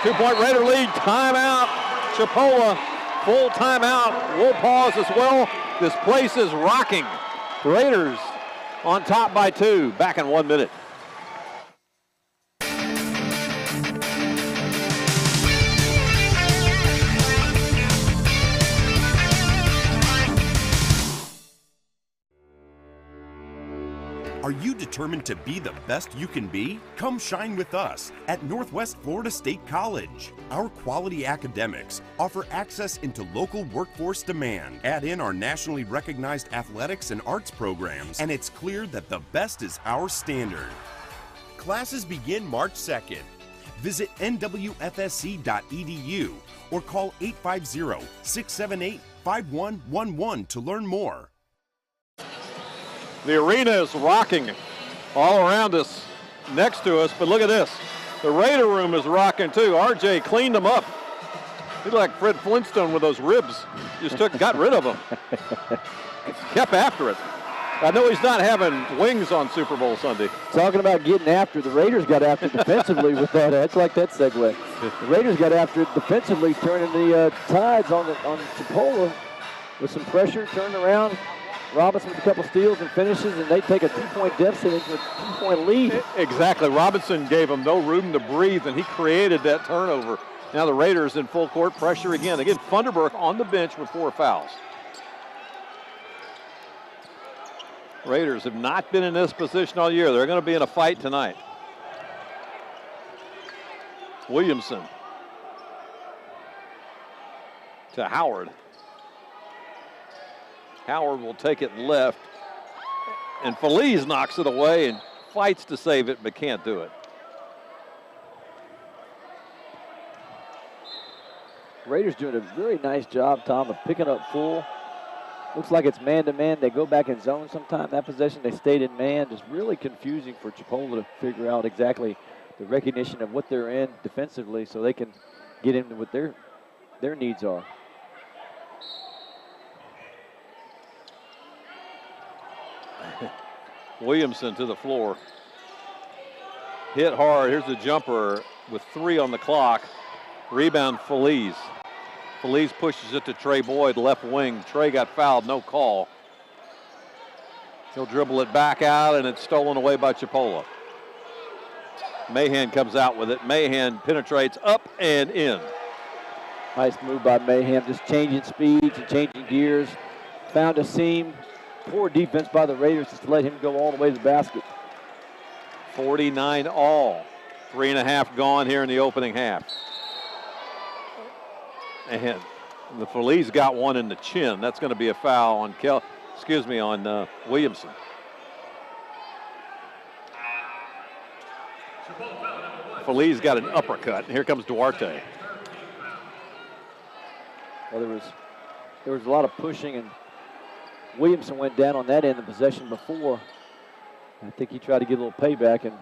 2-point Raider lead, timeout. Chipola, full timeout. We'll pause as well. This place is rocking. Raiders on top by 2, back in 1 minute. Are you determined to be the best you can be? Come shine with us at Northwest Florida State College. Our quality academics offer access into local workforce demand. Add in our nationally recognized athletics and arts programs, and it's clear that the best is our standard. Classes begin March 2nd. Visit NWFSC.edu or call 850-678-5111 to learn more. The arena is rocking all around us, next to us, but look at this. The Raider room is rocking too. RJ cleaned them up. He's like Fred Flintstone with those ribs. Just got rid of them. Kept after it. I know he's not having wings on Super Bowl Sunday. Talking about getting after, the Raiders got after defensively with that. That's like that segue. The Raiders got after it defensively, turning the tides on Chipola with some pressure, turned around. Robinson with a couple steals and finishes, and they take a 2-point deficit into a 2-point lead. Exactly. Robinson gave them no room to breathe, and he created that turnover. Now the Raiders in full court pressure again. Again, Funderburk on the bench with 4 fouls. Raiders have not been in this position all year. They're going to be in a fight tonight. Williamson to Howard. Howard will take it left, and Feliz knocks it away and fights to save it, but can't do it. Raiders doing a very nice job, Tom, of picking up full. Looks like it's man-to-man. They go back in zone sometime. That possession, they stayed in man. Just really confusing for Chipola to figure out exactly the recognition of what they're in defensively so they can get into what their needs are. Williamson to the floor. Hit hard. Here's a jumper with 3 on the clock. Rebound, Feliz. Feliz pushes it to Trey Boyd, left wing. Trey got fouled, no call. He'll dribble it back out, and it's stolen away by Chipola. Mahan comes out with it. Mahan penetrates up and in. Nice move by Mayhem, just changing speeds and changing gears. Found a seam. Poor defense by the Raiders just to let him go all the way to the basket. 49 all. 3.5 gone here in the opening half. And the Feliz got one in the chin. That's going to be a foul on Williamson. Feliz got an uppercut, and here comes Duarte. Well, there was a lot of pushing, and Williamson went down on that end of the possession before. I think he tried to get a little payback, and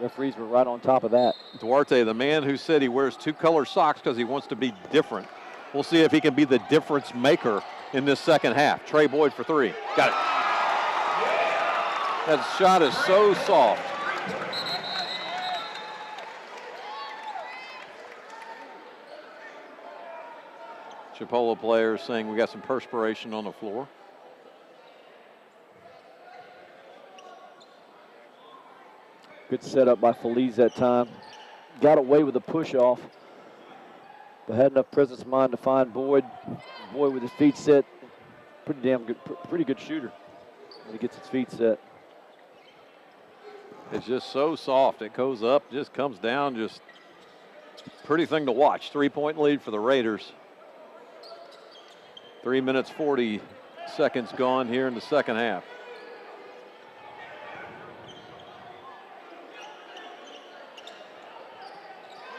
referees were right on top of that. Duarte, the man who said he wears 2 color socks because he wants to be different. We'll see if he can be the difference maker in this second half. Trey Boyd for 3. Got it. That shot is so soft. Chipola players saying we got some perspiration on the floor. Good setup by Feliz that time. Got away with the push off, but had enough presence of mind to find Boyd. Boyd with his feet set, pretty damn good, pretty good shooter when he gets his feet set. It's just so soft. It goes up, just comes down, just pretty thing to watch. 3-point lead for the Raiders. 3 minutes, 40 seconds gone here in the second half.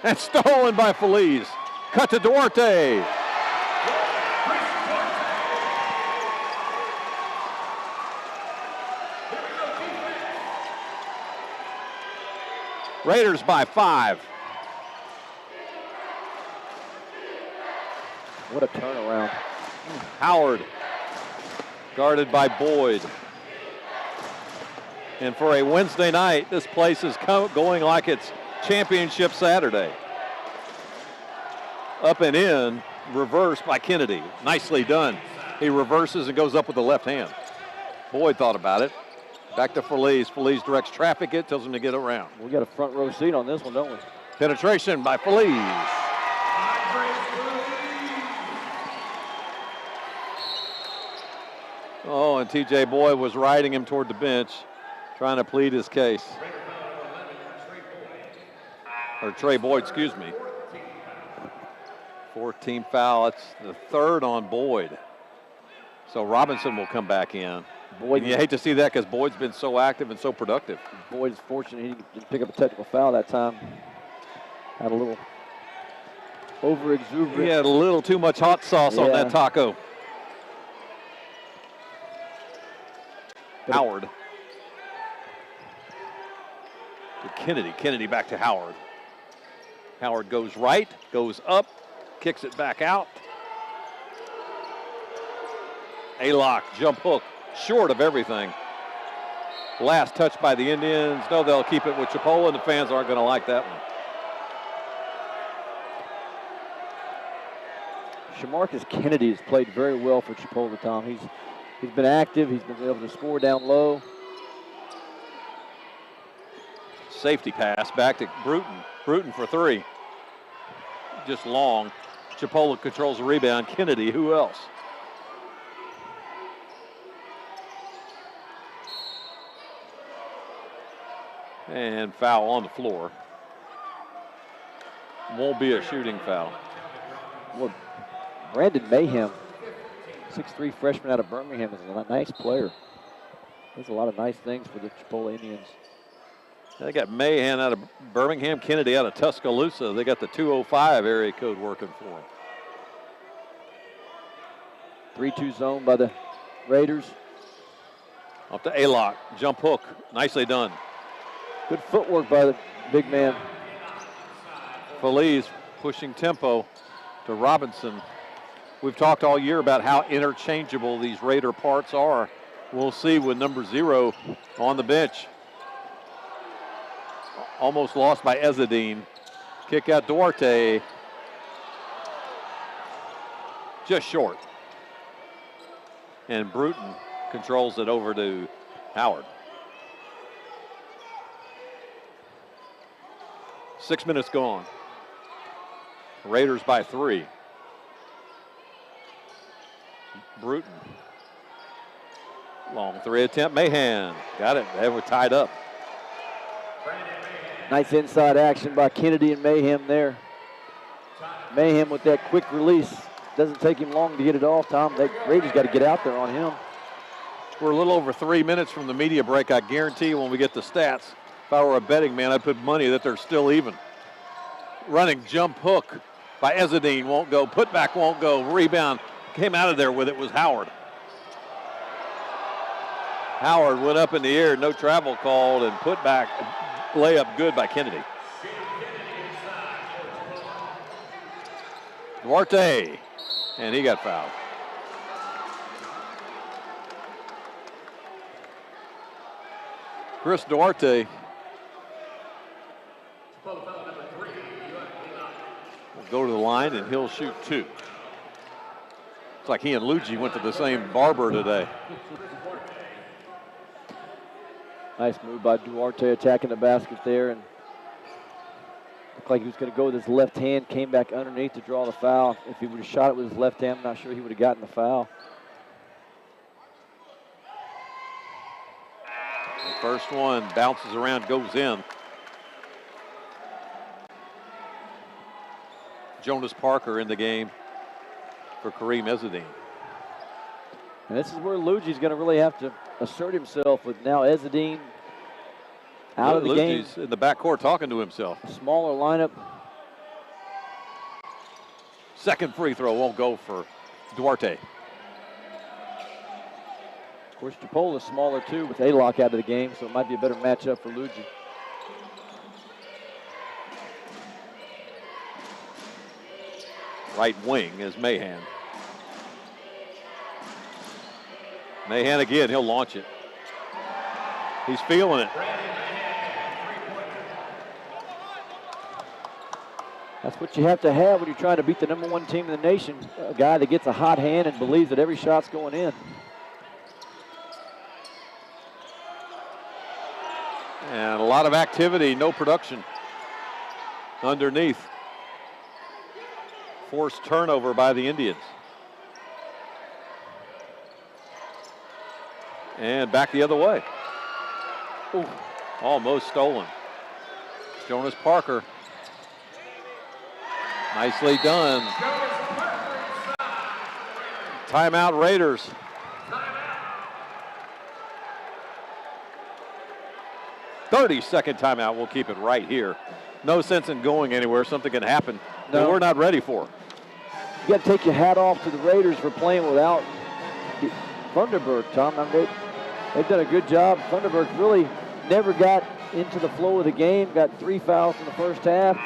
And stolen by Feliz. Cut to Duarte. Raiders by 5. What a turnaround. Howard guarded by Boyd. And for a Wednesday night, this place is going like it's Championship Saturday. Up and in, reversed by Kennedy. Nicely done. He reverses and goes up with the left hand. Boyd thought about it. Back to Feliz. Feliz directs traffic. It tells him to get around. We got a front row seat on this one, don't we? Penetration by Feliz. Oh, and T.J. Boyd was riding him toward the bench, trying to plead his case. Or Trey Boyd, excuse me. 14 foul. That's the 3rd on Boyd. So Robinson will come back in. Boyd, and you hate to see that because Boyd's been so active and so productive. Boyd's fortunate he didn't pick up a technical foul that time. Had a little over-exuberant. He had a little too much hot sauce on that taco. Howard. To Kennedy. Kennedy back to Howard. Howard goes right, goes up, kicks it back out. A-lock, jump hook, short of everything. Last touch by the Indians. No, they'll keep it with Chipola, and the fans aren't going to like that one. Shamarcus Kennedy has played very well for Chipola, Tom. He's been active. He's been able to score down low. Safety pass back to Bruton. Bruton for 3. Just long. Chipola controls the rebound. Kennedy, who else? And foul on the floor. Won't be a shooting foul. Well, Brandon Mayhem, 6'3" freshman out of Birmingham, is a nice player. Does a lot of nice things for the Chipola Indians. They got Mahan out of Birmingham, Kennedy out of Tuscaloosa. They got the 205 area code working for them. 3-2 zone by the Raiders. Up to A-lock, jump hook, nicely done. Good footwork by big man. Feliz pushing tempo to Robinson. We've talked all year about how interchangeable these Raider parts are. We'll see with number 0 on the bench. Almost lost by Ezzedine. Kick out Duarte. Just short. And Bruton controls it over to Howard. 6 minutes gone. Raiders by 3. Bruton. Long 3 attempt. Mahan. Got it. They were tied up. Nice inside action by Kennedy and Mayhem there. Mayhem with that quick release. Doesn't take him long to get it off, Tom. Raiders got to get out there on him. We're a little over 3 minutes from the media break. I guarantee you when we get the stats, if I were a betting man, I'd put money that they're still even. Running jump hook by Ezzedine won't go. Putback won't go. Rebound. Came out of there with it was Howard. Howard went up in the air. No travel called and put back. Layup good by Kennedy. Duarte. And he got fouled. Chris Duarte will go to the line and he'll shoot 2. It's like he and Luigi went to the same barber today. Nice move by Duarte attacking the basket there, and looked like he was going to go with his left hand, came back underneath to draw the foul. If he would have shot it with his left hand, I'm not sure he would have gotten the foul. The first one bounces around, goes in. Jonas Parker in the game for Kareem Ezzedine. And this is where Luigi's going to really have to assert himself with now Ezzedine out of the game. Luigi's in the backcourt talking to himself. A smaller lineup. Second free throw won't go for Duarte. Of course, Chipola's smaller too with A-Lock out of the game, so it might be a better matchup for Luigi. Right wing is Mahan. Mahan again, he'll launch it. He's feeling it. That's what you have to have when you're trying to beat the #1 team in the nation. A guy that gets a hot hand and believes that every shot's going in. And a lot of activity, no production underneath. Forced turnover by the Indians. And back the other way. Ooh, almost stolen. Jonas Parker. Nicely done. Timeout Raiders. 30-second timeout. We'll keep it right here. No sense in going anywhere. Something can happen that we're not ready for. You got to take your hat off to the Raiders for playing without Thunderberg, Tom. I mean, they've done a good job. Thunderberg really never got into the flow of the game. Got 3 fouls in the first half.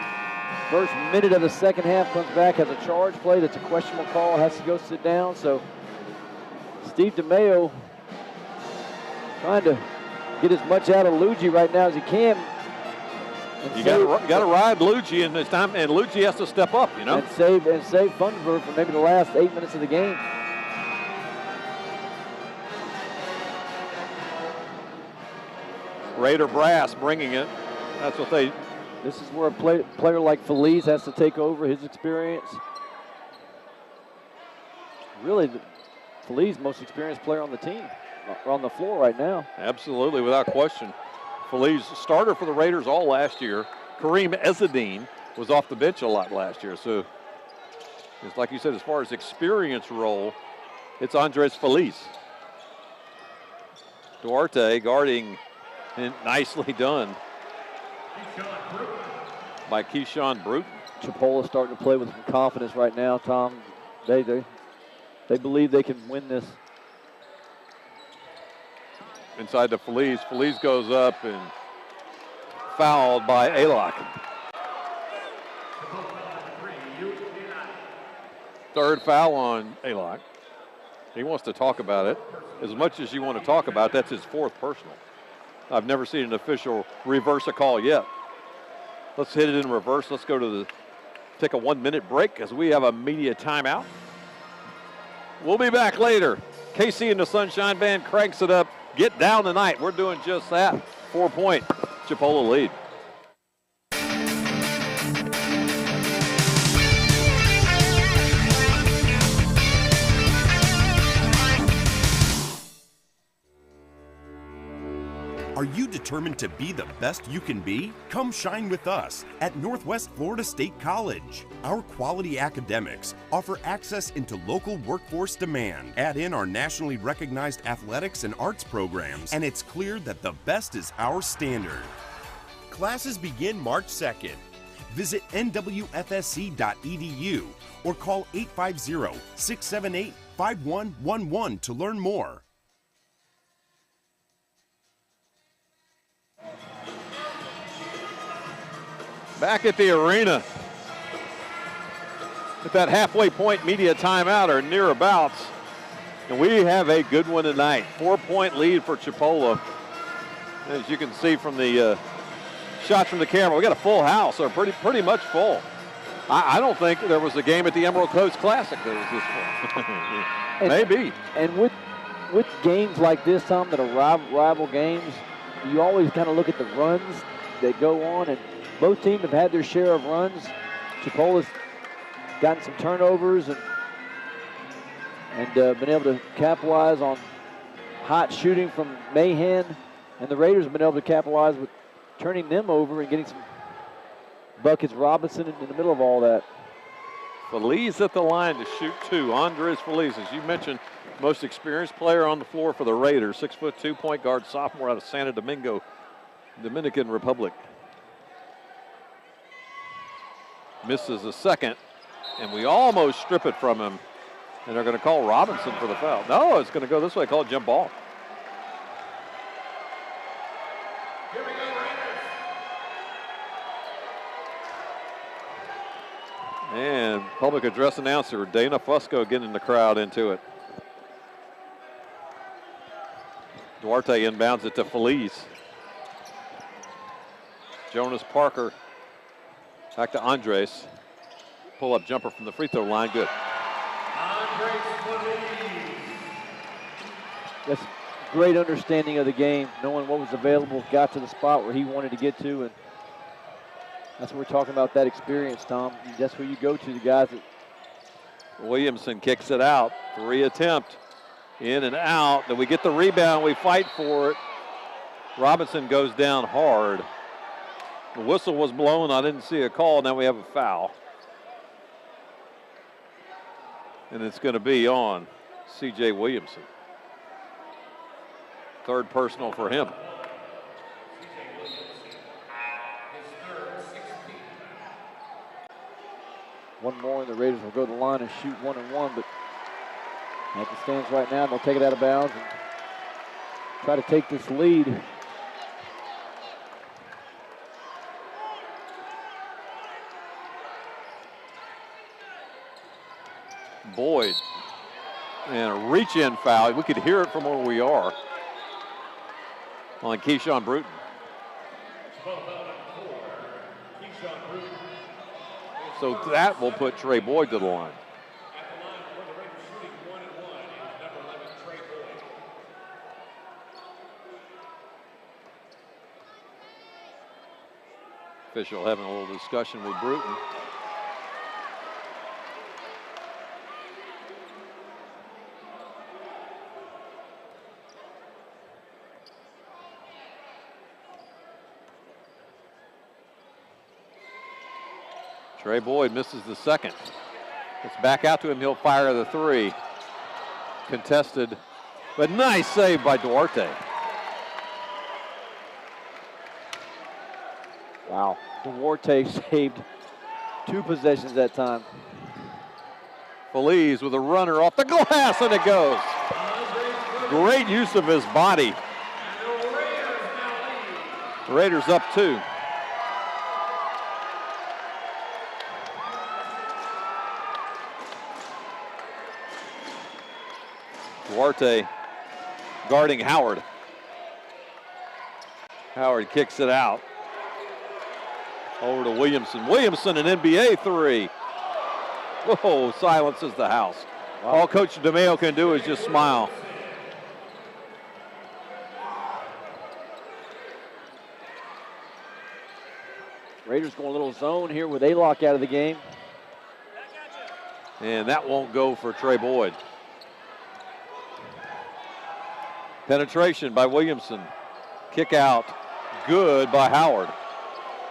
First minute of the second half comes back, has a charge play that's a questionable call, has to go sit down. So Steve DeMayo trying to get as much out of Luigi right now as he can. You got to ride Luigi in this time, and Luigi has to step up, you know. And save Thunderberg for maybe the last 8 minutes of the game. Raider brass bringing it. That's what they. This is where a player like Feliz has to take over his experience. Really, Feliz, most experienced player on the team, or on the floor right now. Absolutely, without question. Feliz, starter for the Raiders all last year. Kareem Ezzedine was off the bench a lot last year. So, it's like you said, as far as experience role, it's Andres Feliz. Duarte guarding, and nicely done by Keyshawn Bruton. Chipola starting to play with some confidence right now, Tom. They believe they can win this. Inside to Feliz. Feliz goes up and fouled by Aylock. Third foul on Aylock. He wants to talk about it. As much as you want to talk about it, that's his fourth personal. I've never seen an official reverse a call yet. Let's hit it in reverse. Let's go to take a 1-minute break as we have a media timeout. We'll be back later. KC and the Sunshine Band cranks it up. Get down tonight. We're doing just that. 4-point Chipola lead. Are you determined to be the best you can be? Come shine with us at Northwest Florida State College. Our quality academics offer access into local workforce demand. Add in our nationally recognized athletics and arts programs, and it's clear that the best is our standard. Classes begin March 2nd. Visit NWFSC.edu or call 850-678-5111 to learn more. Back at the arena at that halfway point media timeout or nearabouts. And we have a good one tonight. 4-point lead for Chipola. As you can see from the shots from the camera, we got a full house, or pretty much full. I don't think there was a game at the Emerald Coast Classic that was this full. Maybe. And with games like this, Tom, that are rival games, you always kind of look at the runs that go on, and both teams have had their share of runs. Chipola's gotten some turnovers and been able to capitalize on hot shooting from Mahan, and the Raiders have been able to capitalize with turning them over and getting some buckets. Robinson in the middle of all that. Feliz at the line to shoot two. Andres Feliz, as you mentioned, most experienced player on the floor for the Raiders. 6'2" point guard, sophomore out of Santo Domingo, Dominican Republic. Misses a second, and we almost strip it from him, and they're going to call Robinson for the foul. No, it's going to go this way, call it jump ball. Here we go, Raiders. And public address announcer Dana Fusco getting the crowd into it. Duarte inbounds it to Feliz. Jonas Parker back to Andres. Pull-up jumper from the free throw line. Good. Andres Feliz. That's great understanding of the game, knowing what was available, got to the spot where he wanted to get to, and that's what we're talking about, that experience, Tom. That's where you go to, the guys that... Williamson kicks it out. 3 attempt. In and out. Then we get the rebound. We fight for it. Robinson goes down hard. The whistle was blown. I didn't see a call. Now we have a foul. And it's going to be on C.J. Williamson. Third personal for him. One more, and the Raiders will go to the line and shoot 1-and-1, but at the stands right now, they'll take it out of bounds and try to take this lead. Boyd, and a reach-in foul. We could hear it from where we are on Keyshawn Bruton. So that will put Trey Boyd to the line. At the line for the Raiders shooting 1-and-1 is number 11, Trey Boyd. Official having a little discussion with Bruton. Trey Boyd misses the second. It's back out to him. He'll fire the 3. Contested, but nice save by Duarte. Wow. Duarte saved 2 possessions that time. Feliz with a runner off the glass, and it goes. Great use of his body. And the Raiders now lead. Raiders up 2. Duarte guarding Howard. Howard kicks it out. Over to Williamson. Williamson, an NBA three. Whoa, silences the house. Wow. All Coach DeMayo can do is just smile. Raiders going a little zone here with A-Lock out of the game. And that won't go for Trey Boyd. Penetration by Williamson. Kick out. Good by Howard.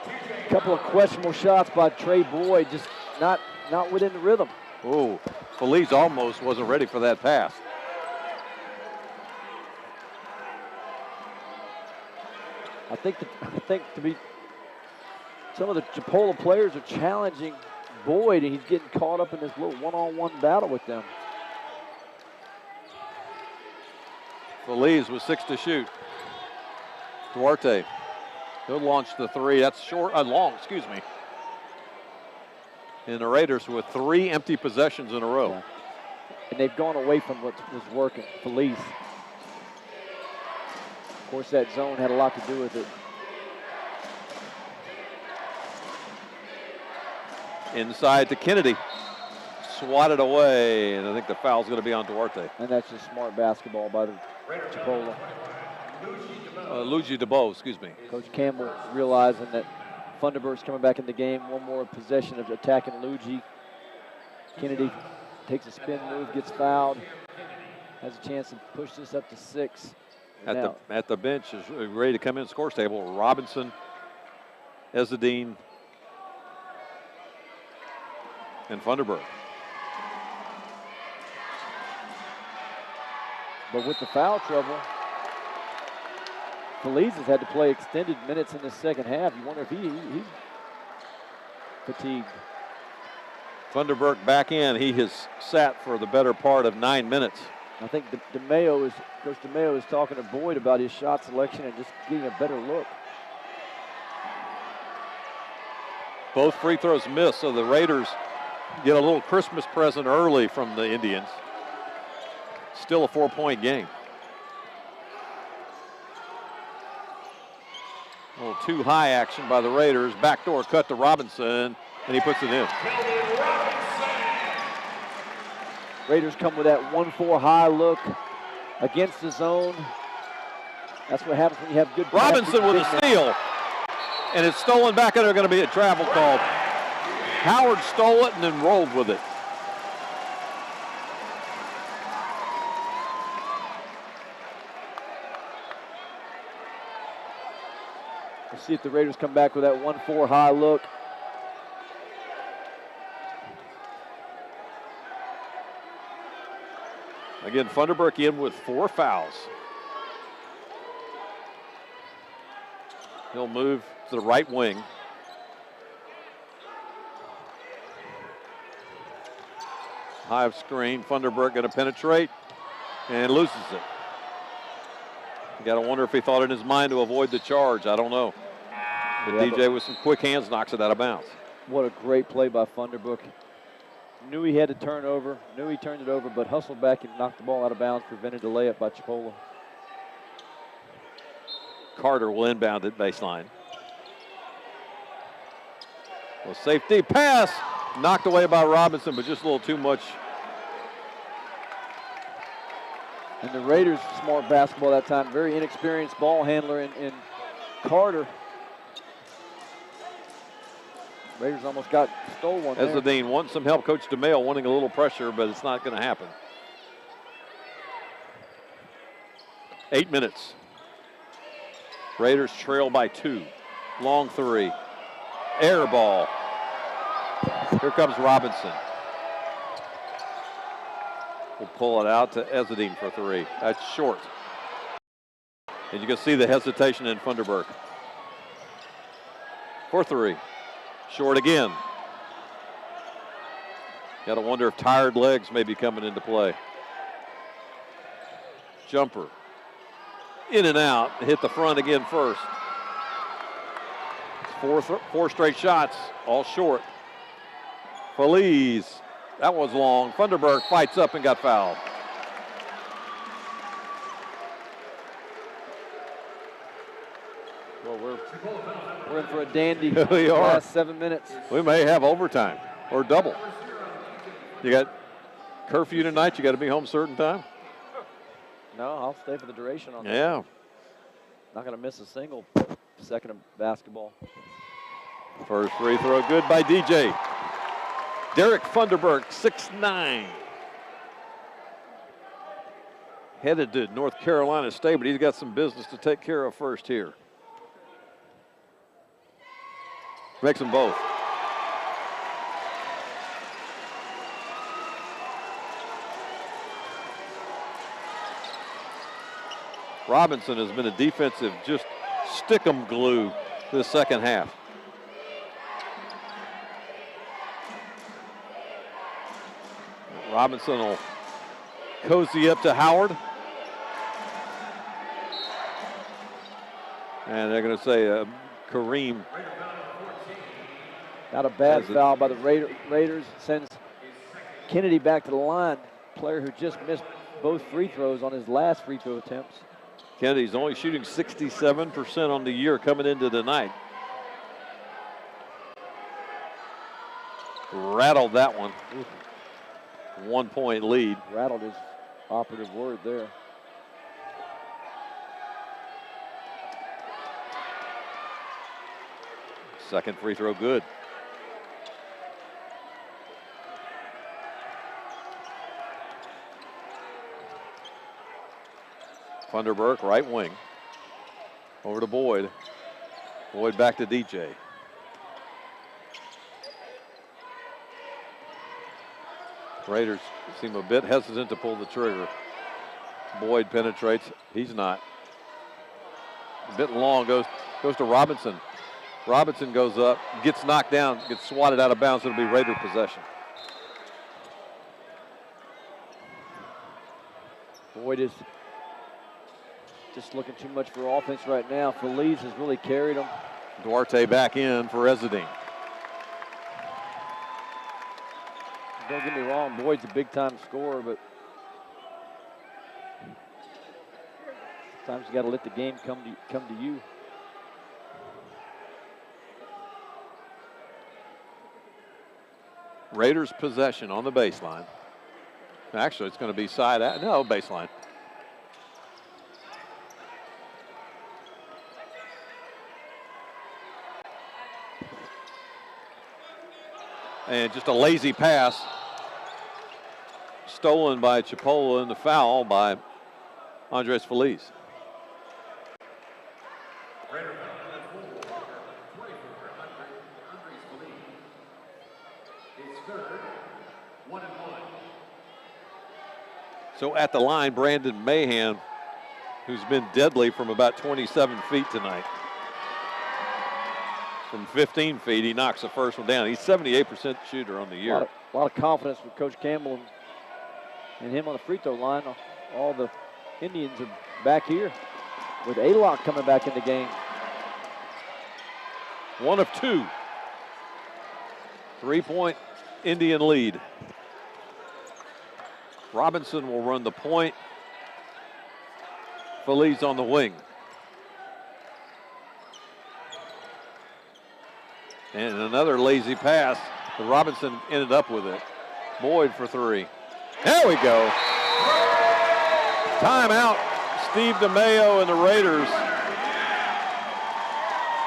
A couple of questionable shots by Trey Boyd, just not within the rhythm. Oh, Feliz almost wasn't ready for that pass. I think to be some of the Chipola players are challenging Boyd, and he's getting caught up in this little one-on-one battle with them. Feliz with 6 to shoot. Duarte, he'll launch the three. That's short, long, excuse me. And the Raiders with 3 empty possessions in a row. Yeah. And they've gone away from what was working, Feliz. Of course, that zone had a lot to do with it. Inside to Kennedy. Swatted away, and I think the foul's going to be on Duarte. And that's just smart basketball by the Chipola. Luigi DeBow, excuse me. Coach Campbell realizing that Funderburk's coming back in the game. One more possession of attacking Luigi. Kennedy takes a spin move, gets fouled. Has a chance to push this up to 6. At the bench is ready to come in scores table. Robinson, Ezzedine, and Funderburk. But with the foul trouble, Feliz has had to play extended minutes in the second half. You wonder if he's fatigued. Funderburk back in. He has sat for the better part of 9 minutes. I think Coach DeMayo is talking to Boyd about his shot selection and just getting a better look. Both free throws missed, so the Raiders get a little Christmas present early from the Indians. Still a 4-point game. A little too high action by the Raiders. Backdoor cut to Robinson, and he puts it in. Raiders come with that 1-4 high look against the zone. That's what happens when you have good. Robinson with a steal, and it's stolen back, and there's going to be a travel call. Howard stole it and then rolled with it. We'll see if the Raiders come back with that 1-4 high look. Again, Funderburk in with 4 fouls. He'll move to the right wing. High screen, Funderburk going to penetrate and loses it. You got to wonder if he thought in his mind to avoid the charge. I don't know. But Yeah, DJ with some quick hands knocks it out of bounds. What a great play by Funderburk. Knew he had to turn over, knew he turned it over, but hustled back and knocked the ball out of bounds, prevented the layup by Chipola. Carter will inbound at baseline. Well, safety pass, knocked away by Robinson, but just a little too much. And the Raiders, smart basketball that time, very inexperienced ball handler in Carter. Raiders almost stole one there. Ezzedine wants some help. Coach DeMayo wanting a little pressure, but it's not going to happen. 8 minutes. Raiders trail by 2. Long 3. Air ball. Here comes Robinson. We'll pull it out to Ezzedine for 3. That's short. And you can see the hesitation in Funderburk. For 3. Short again. Got to wonder if tired legs may be coming into play. Jumper. In and out. Hit the front again first. 4 straight shots, all short. Feliz. That was long. Funderburk fights up and got fouled. We're in for a dandy We are. last 7 minutes. We may have overtime or double. You got curfew tonight. You got to be home certain time. No, I'll stay for the duration on that. Yeah. Not going to miss a single second of basketball. First free throw good by DJ. Derek Funderburk, 6'9". Headed to North Carolina State, but he's got some business to take care of first here. Makes them both. Robinson has been a defensive just stick-em glue this second half. Robinson will cozy up to Howard. And they're going to say Kareem. Not a bad foul by the Raiders. Sends Kennedy back to the line. Player who just missed both free throws on his last free throw attempts. Kennedy's only shooting 67% on the year coming into tonight. Rattled that one. 1 point lead. Rattled is operative word there. Second free throw good. Funderburk, right wing. Over to Boyd. Boyd back to DJ. Raiders seem a bit hesitant to pull the trigger. Boyd penetrates. He's not. A bit long, goes to Robinson. Robinson goes up, gets knocked down, gets swatted out of bounds. It'll be Raider possession. Boyd is just looking too much for offense right now. Feliz has really carried him. Duarte back in for Ezedine. Don't get me wrong, Boyd's a big-time scorer, but sometimes you got to let the game come to you. Raiders possession on the baseline. Actually, it's going to be side out. No, baseline. And just a lazy pass. Stolen by Chipola and the foul by Andres Feliz. So at the line, Brandon Mahan, who's been deadly from about 27 feet tonight. From 15 feet, he knocks the first one down. He's 78% shooter on the year. A lot of confidence with Coach Campbell and him on the free throw line. All the Indians are back here with A-Lock coming back in the game. 1 of 2. 3-point Indian lead. Robinson will run the point. Feliz on the wing. And another lazy pass. But Robinson ended up with it. Boyd for 3. There we go. Timeout. Steve DeMayo and the Raiders.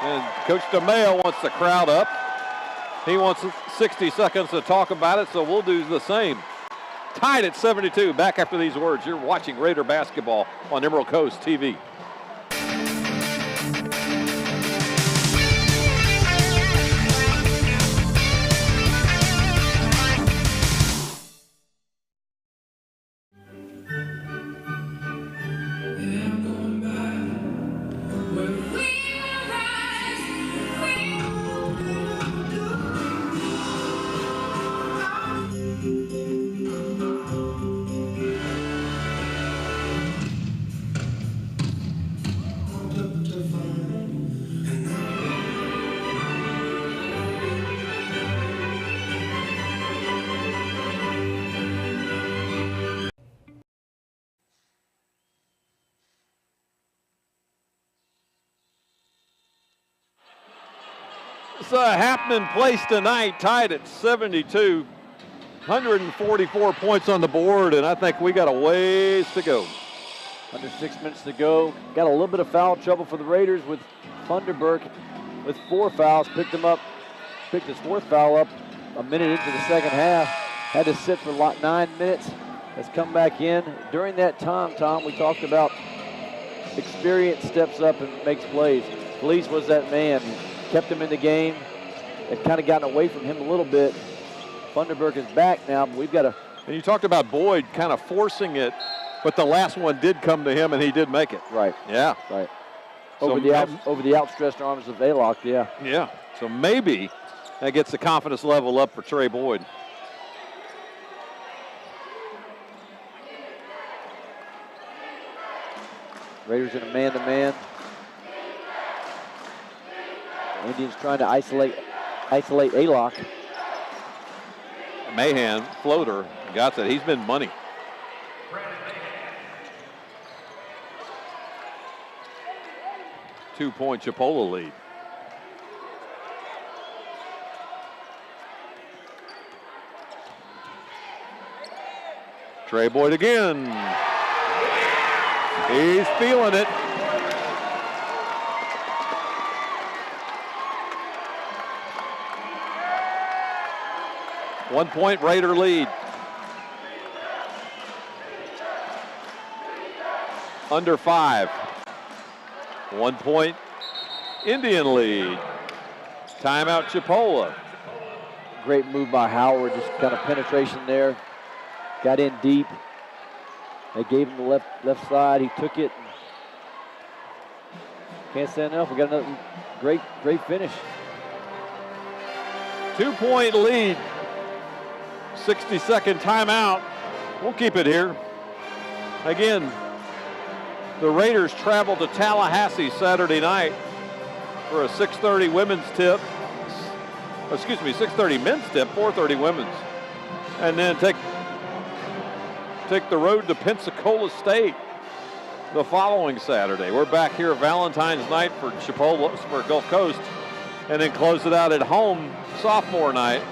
And Coach DeMayo wants the crowd up. He wants 60 seconds to talk about it, so we'll do the same. Tied at 72. Back after these words. You're watching Raider basketball on Emerald Coast TV. It's a happening place tonight, tied at 72. 144 points on the board, and I think we got a ways to go. Under 6 minutes to go. Got a little bit of foul trouble for the Raiders with Funderburk with 4 fouls. Picked his 4th foul up a minute into the second half. Had to sit for 9 minutes. Has come back in. During that time, Tom, we talked about experience steps up and makes plays. Felice was that man. He kept him in the game. Had kind of gotten away from him a little bit. Funderburk is back now, but we've got to. And you talked about Boyd kind of forcing it, but the last one did come to him, and he did make it. Right. Yeah. Right. So Over the outstretched arms of Aylock, yeah. Yeah. So maybe that gets the confidence level up for Trey Boyd. Raiders in a man-to-man. Indians trying to isolate Aylock. Mahan, floater, got that. He's been money. Two-point Chipola lead. Trey Boyd again. He's feeling it. One-point Raider lead. Under 5. 1 point Indian lead. Timeout Chipola. Great move by Howard, just kind of penetration there. Got in deep. They gave him the left side. He took it. Can't say enough. We got another great finish. 2-point lead. 60-second timeout. We'll keep it here. Again, the Raiders travel to Tallahassee Saturday night for a 6:30 women's tip. Excuse me, 6:30 men's tip, 4:30 women's. And then take the road to Pensacola State the following Saturday. We're back here Valentine's night for Chipola, for Gulf Coast, and then close it out at home sophomore night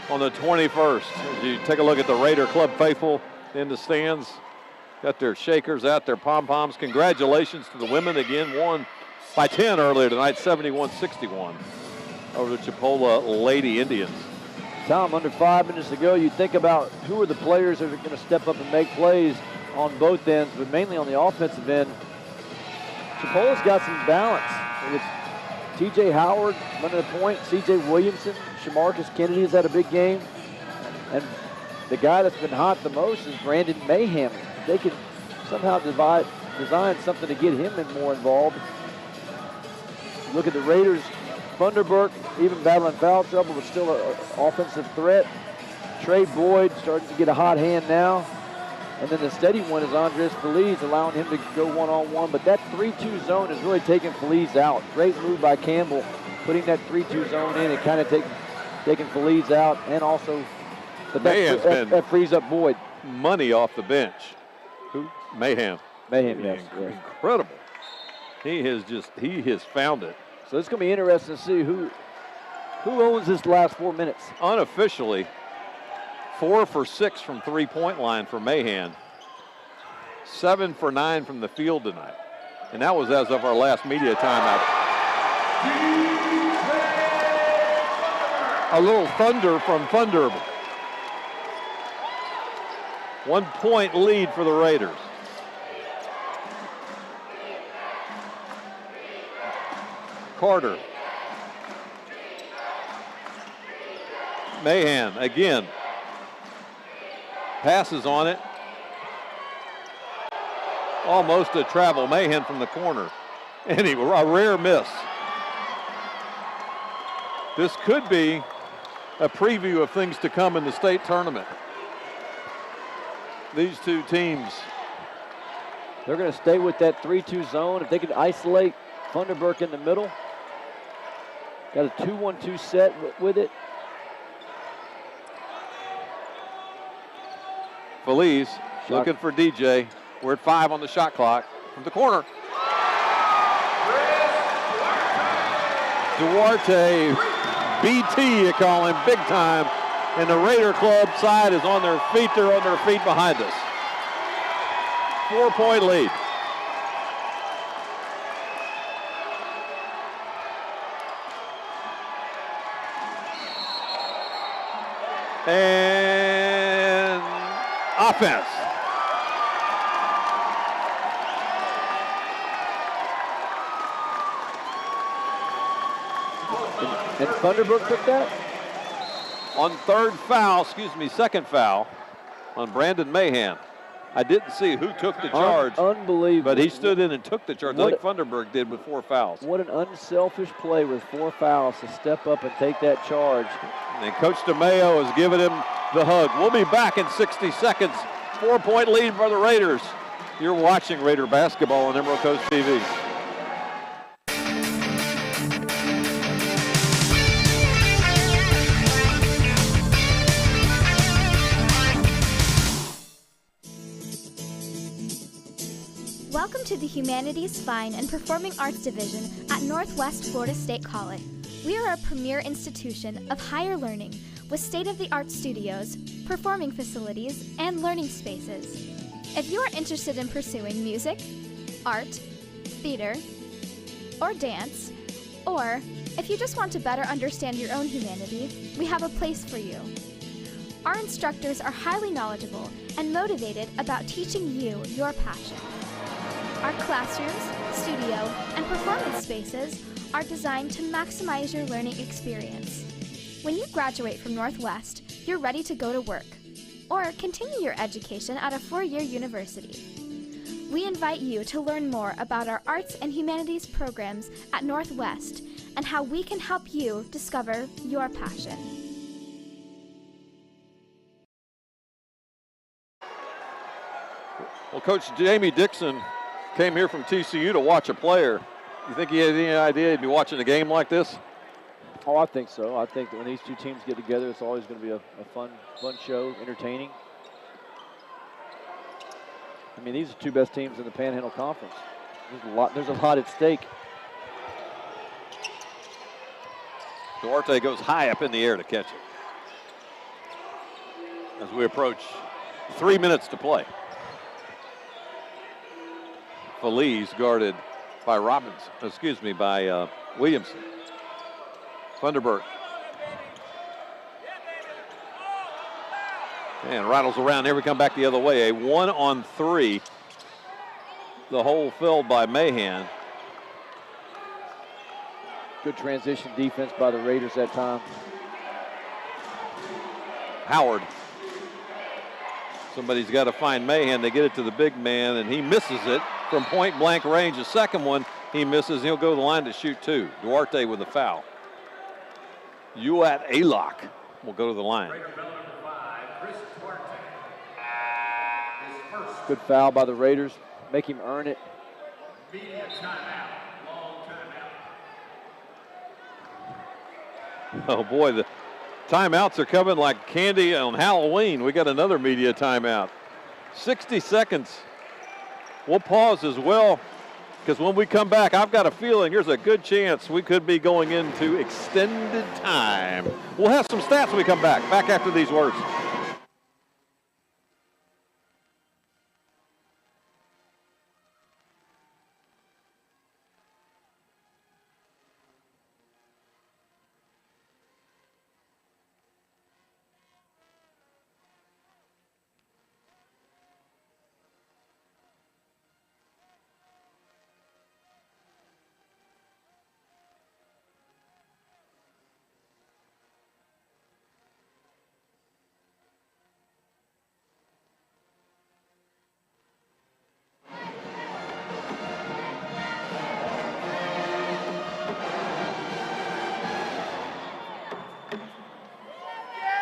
on the 21st. As you take a look at the Raider Club faithful in the stands, got their shakers out, their pom-poms. Congratulations to the women. Again, won by 10 earlier tonight, 71-61 over the Chipola Lady Indians. Tom, under 5 minutes to go, you think about who are the players that are going to step up and make plays on both ends, but mainly on the offensive end. Chipola's got some balance. With T.J. Howard running the point, C.J. Williamson, Shamarcus Kennedy has had a big game. And the guy that's been hot the most is Brandon Mayhem. They can somehow design something to get him more involved. Look at the Raiders. Funderburk, even battling foul trouble, but still an offensive threat. Trey Boyd starting to get a hot hand now. And then the steady one is Andres Feliz, allowing him to go one-on-one. But that 3-2 zone is really taking Feliz out. Great move by Campbell, putting that 3-2 zone in and kind of taking Feliz out. And also, but that frees up Boyd. Money off the bench. Who? Mayhem. Mayhem, yes. Incredible. He has found it. So it's going to be interesting to see who owns this last 4 minutes. Unofficially, 4 for 6 from three-point line for Mahan. 7 for 9 from the field tonight. And that was as of our last media timeout. A little thunder from Thunder. 1 point lead for the Raiders. Carter. Mahan again. Passes on it. Almost a travel. Mahan from the corner. And a rare miss. This could be a preview of things to come in the state tournament. These two teams. They're going to stay with that 3-2 zone. If they can isolate Funderburk in the middle. Got a 2-1-2 set with it. Feliz looking for DJ. We're at 5 on the shot clock from the corner. Duarte, BT you call him, big time. And the Raider Club side is on their feet. They're on their feet behind us. 4-point lead. And offense. And Thunderbird took that? On second foul on Brandon Mahan. I didn't see who took the charge. Unbelievable. But he stood in and took the charge. I think Thunderbird did with 4 fouls. What an unselfish play with 4 fouls to step up and take that charge. And Coach DeMayo has given him the hug. We'll be back in 60 seconds. 4-point lead for the Raiders. You're watching Raider basketball on Emerald Coast TV. Welcome to the Humanities, Fine, and Performing Arts Division at Northwest Florida State College. We are a premier institution of higher learning with state-of-the-art studios, performing facilities, and learning spaces. If you are interested in pursuing music, art, theater, or dance, or if you just want to better understand your own humanity, we have a place for you. Our instructors are highly knowledgeable and motivated about teaching you your passion. Our classrooms, studio, and performance spaces are designed to maximize your learning experience. When you graduate from Northwest, you're ready to go to work or continue your education at a 4-year university. We invite you to learn more about our arts and humanities programs at Northwest and how we can help you discover your passion. Well, Coach Jamie Dixon came here from TCU to watch a player. You think he had any idea he'd be watching a game like this? Oh, I think so. I think that when these two teams get together, it's always going to be a fun show, entertaining. I mean, these are two best teams in the Panhandle Conference. There's a lot at stake. Duarte goes high up in the air to catch it. As we approach 3 minutes to play. Feliz guarded by Williamson. Thunderbird. And rattles around. Here we come back the other way. A 1-on-3. The hole filled by Mahan. Good transition defense by the Raiders that time. Howard. Somebody's got to find Mahan. They get it to the big man, and he misses it from point blank range. The second one he misses, and he'll go to the line to shoot 2. Duarte with a foul. Uat Alok will go to the line. Good foul by the Raiders. Make him earn it. Media timeout. Long timeout. Oh boy, the timeouts are coming like candy on Halloween. We got another media timeout. 60 seconds. We'll pause as well, because when we come back, I've got a feeling there's a good chance we could be going into extended time. We'll have some stats when we come back. Back after these words.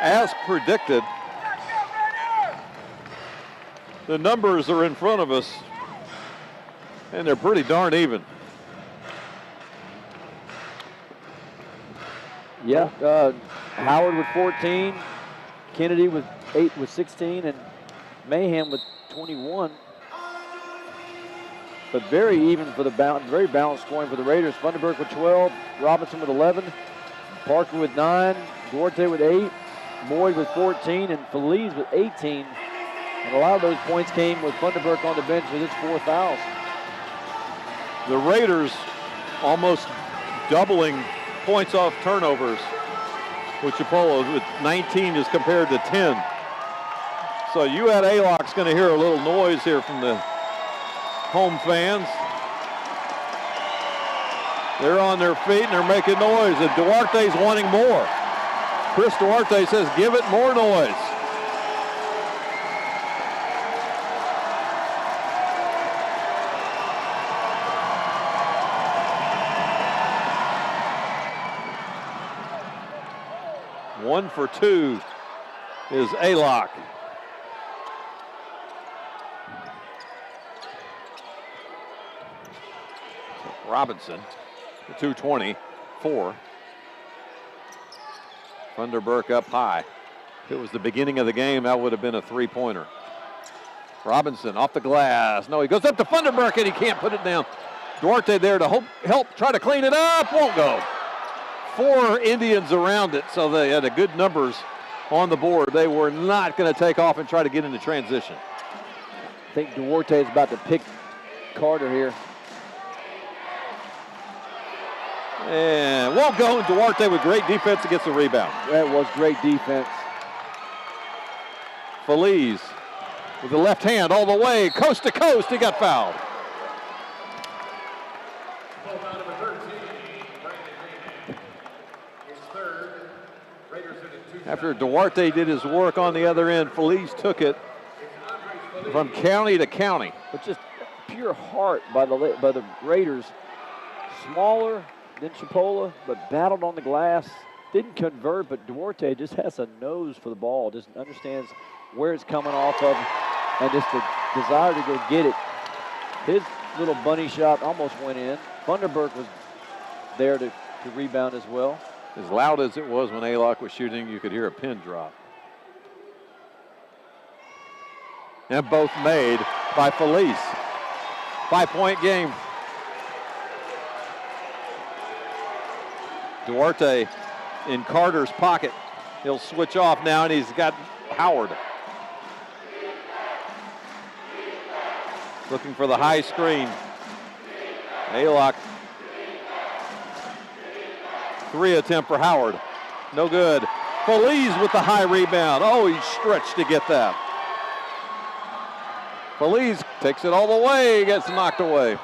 As predicted, the numbers are in front of us, and they're pretty darn even. Yeah, Howard with 14, Kennedy with 16, and Mahan with 21. but very even for the very balanced scoring for the Raiders. Funderburk with 12, Robinson with 11, Parker with 9, Duarte with 8, Boyd with 14, and Feliz with 18. And a lot of those points came with Funderburk on the bench with his 4 fouls. The Raiders almost doubling points off turnovers with Chipola with 19 as compared to 10. So UAT-A-Lock's going to hear a little noise here from the home fans. They're on their feet and they're making noise, and Duarte's wanting more. Chris Duarte says, give it more noise. One for 2 is A-Lock. Robinson, 224. Funderburk up high. If it was the beginning of the game, that would have been a 3-pointer. Robinson off the glass. No, he goes up to Funderburk and he can't put it down. Duarte there to help try to clean it up. Won't go. 4 Indians around it, so they had a good numbers on the board. They were not going to take off and try to get into transition. I think Duarte is about to pick Carter here. And won't go. Duarte with great defense against the rebound. That was great defense. Feliz with the left hand all the way, coast to coast. He got fouled. After Duarte did his work on the other end, Feliz took it from county to county. But just pure heart by the Raiders. Smaller than Chipola, but battled on the glass. Didn't convert, but Duarte just has a nose for the ball. Just understands where it's coming off of, and just the desire to go get it. His little bunny shot almost went in. Funderburk was there to rebound as well. As loud as it was when A-Lock was shooting, you could hear a pin drop. And both made by Feliz. 5-point game. Duarte in Carter's pocket. He'll switch off now, and he's got Howard. Looking for the high screen. A-Lock. 3 attempt for Howard. No good. Feliz with the high rebound. Oh, he stretched to get that. Feliz takes it all the way, gets knocked away.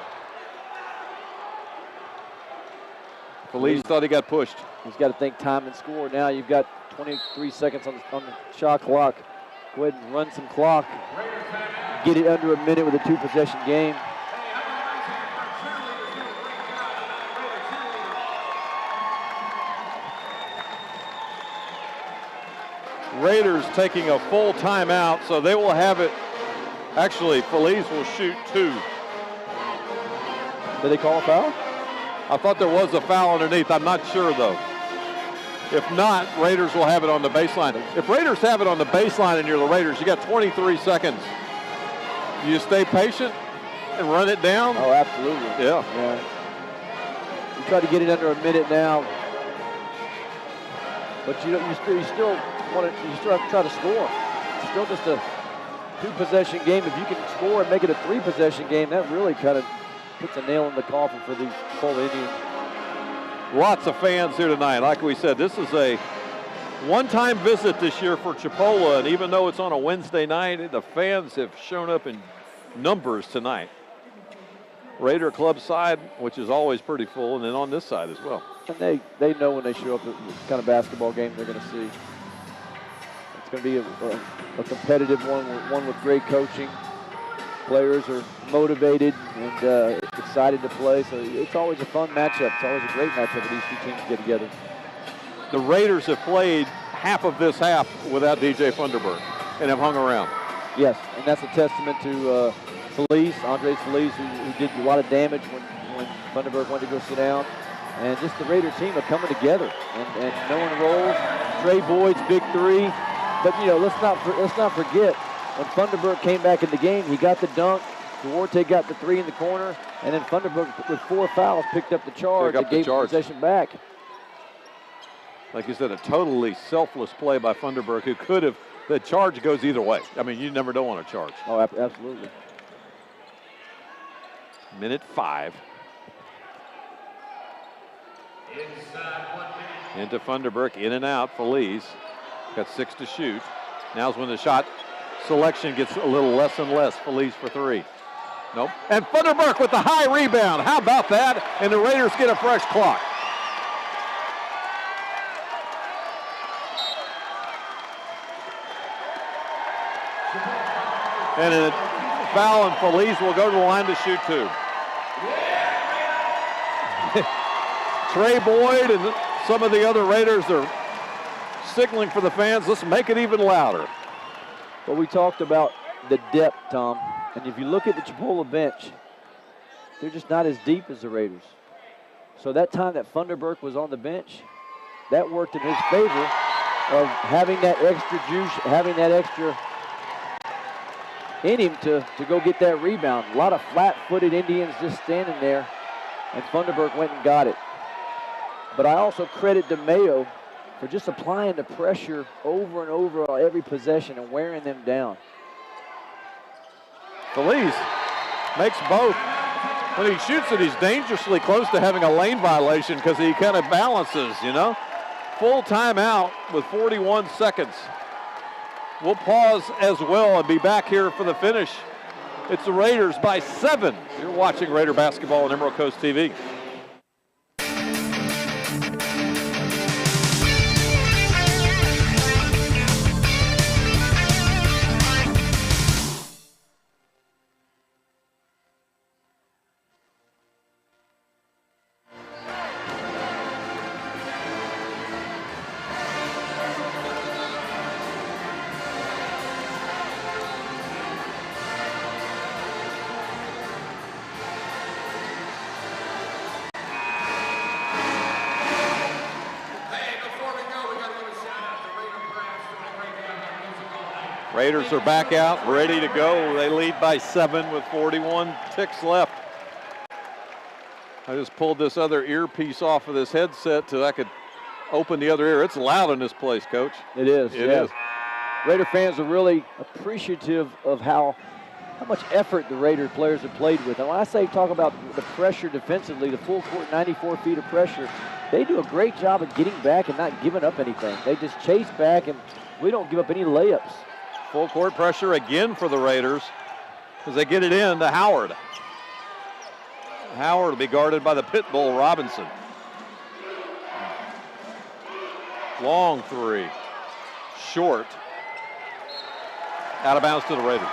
Feliz thought he got pushed. He's got to think time and score. Now you've got 23 seconds on the shot clock. Go ahead and run some clock. Get it under a minute with a 2-possession game. Raiders taking a full timeout, so they will have it. Actually, Feliz will shoot 2. Did they call a foul? I thought there was a foul underneath. I'm not sure, though. If not, Raiders will have it on the baseline. If Raiders have it on the baseline and you're the Raiders, you got 23 seconds. You stay patient and run it down? Oh, absolutely. Yeah. You try to get it under a minute now, but you still have to try to score. It's still just a 2-possession game. If you can score and make it a 3-possession game, that really kind of puts a nail in the coffin for the Chipola Indians. Lots of fans here tonight. Like we said, this is a one-time visit this year for Chipola, and even though it's on a Wednesday night, the fans have shown up in numbers tonight. Raider Club side, which is always pretty full, and then on this side as well. And they know when they show up the kind of basketball game they're going to see. It's going to be a competitive one with great coaching. Players are motivated and excited to play, so it's always a fun matchup. It's always a great matchup for these two teams to get together. The Raiders have played half of this half without DJ Funderburk and have hung around. Yes, and that's a testament to Andres Feliz, who did a lot of damage when Funderburk wanted to go sit down. And just the Raider team are coming together and knowing roles. Trey Boyd's big 3, but let's not forget when Funderburk came back in the game, he got the dunk, Duarte got the 3 in the corner, and then Funderburk with 4 fouls picked up the charge Pick up that the gave charge. possession back. Like you said, a totally selfless play by Funderburk, who could have. The charge goes either way. I mean, you never don't want to charge. Oh, absolutely. Minute 5. Into Funderburk, in and out. Feliz got 6 to shoot. Now's when the shot selection gets a little less and less. Feliz for 3. Nope. And Funderburk with the high rebound. How about that? And the Raiders get a fresh clock. And a foul, and Feliz will go to the line to shoot 2. Trey Boyd and some of the other Raiders are signaling for the fans, let's make it even louder. Well, we talked about the depth, Tom, and if you look at the Chipola bench, they're just not as deep as the Raiders. So that time that Funderburk was on the bench, that worked in his favor of having that extra juice, having that extra in him to go get that rebound. A lot of flat-footed Indians just standing there, and Funderburk went and got it. But I also credit DeMayo for just applying the pressure over and over on every possession and wearing them down. Feliz makes both. When he shoots it, he's dangerously close to having a lane violation because he kind of balances, you know. Full timeout with 41 seconds. We'll pause as well and be back here for the finish. It's the Raiders by 7. You're watching Raider basketball on Emerald Coast TV. Raiders are back out, ready to go. They lead by 7 with 41 ticks left. I just pulled this other earpiece off of this headset so I could open the other ear. It's loud in this place, Coach. It is. It is. Raider fans are really appreciative of how much effort the Raider players have played with. And when I say talk about the pressure defensively, the full court 94 feet of pressure, they do a great job of getting back and not giving up anything. They just chase back, and we don't give up any layups. Full court pressure again for the Raiders as they get it in to Howard. Howard will be guarded by the pit bull Robinson. Long 3. Short. Out of bounds to the Raiders.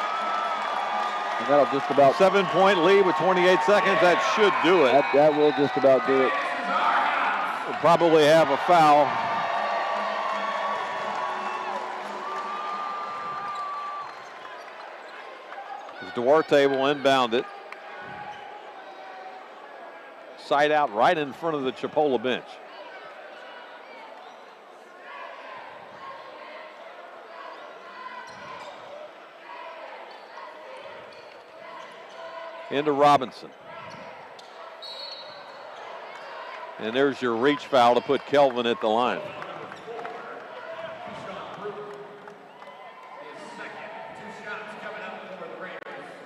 And that'll just about 7-point lead with 28 seconds. That should do it. That will just about do it. We'll probably have a foul. Duarte will inbound it. Side out right in front of the Chipola bench. Into Robinson. And there's your reach foul to put Kelvin at the line.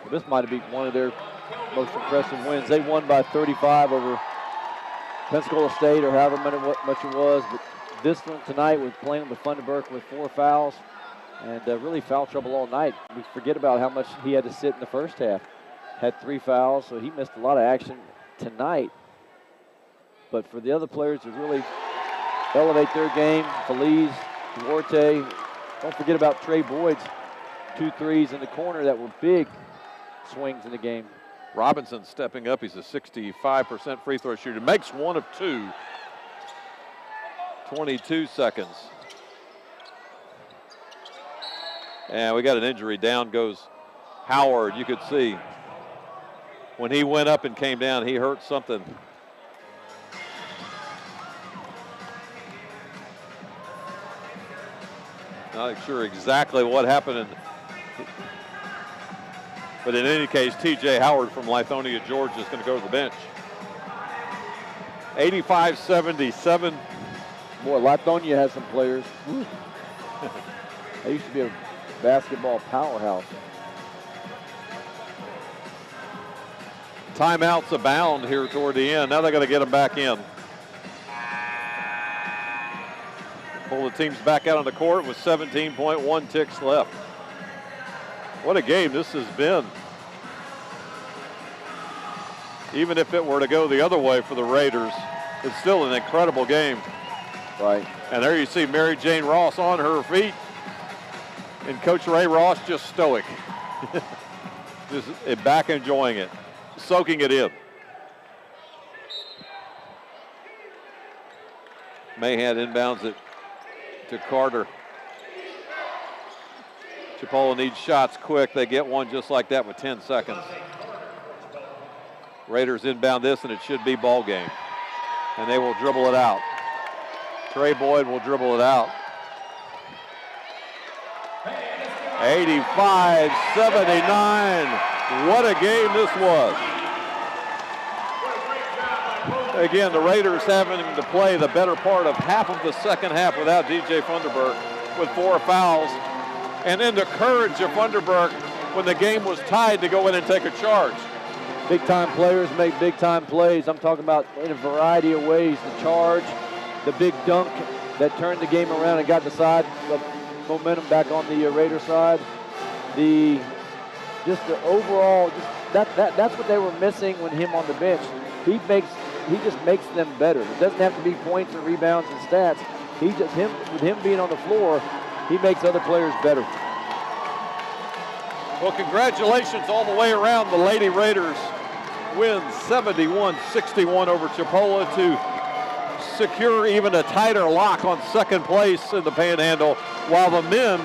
This might be one of their most impressive wins. They won by 35 over Pensacola State, or however much it was. But this one tonight was playing with Funderburk with 4 fouls and really foul trouble all night. We forget about how much he had to sit in the first half. Had 3 fouls, so he missed a lot of action tonight. But for the other players to really elevate their game, Feliz, Duarte, don't forget about Trey Boyd's 2 threes in the corner that were big swings in the game. Robinson stepping up. He's a 65% free throw shooter. Makes 1 of 2. 22 seconds. And we got an injury. Down goes Howard. You could see when he went up and came down, he hurt something. Not sure exactly what happened. But in any case, T.J. Howard from Lithonia, Georgia is going to go to the bench. 85-77. Boy, Lithonia has some players. They used to be a basketball powerhouse. Timeouts abound here toward the end. Now they're going to get them back in. Pull the teams back out on the court with 17.1 ticks left. What a game this has been. Even if it were to go the other way for the Raiders, it's still an incredible game. Right. And there you see Mary Jane Ross on her feet. And Coach Ray Ross just stoic. Just back enjoying it, soaking it in. Mahan inbounds it to Carter. Chipola needs shots quick. They get one just like that with 10 seconds. Raiders inbound this, and it should be ball game. And they will dribble it out. Trey Boyd will dribble it out. 85-79. What a game this was. Again, the Raiders having to play the better part of half of the second half without DJ Funderburk with 4 fouls. And then the courage of Funderburk when the game was tied to go in and take a charge. Big-time players make big-time plays. I'm talking about in a variety of ways. The charge, the big dunk that turned the game around and got the side of momentum back on the Raider side. The overall, that's what they were missing when him on the bench. He just makes them better. It doesn't have to be points and rebounds and stats. With him being on the floor, he makes other players better. Well, congratulations all the way around. The Lady Raiders win 71-61 over Chipola to secure even a tighter lock on second place in the Panhandle, while the men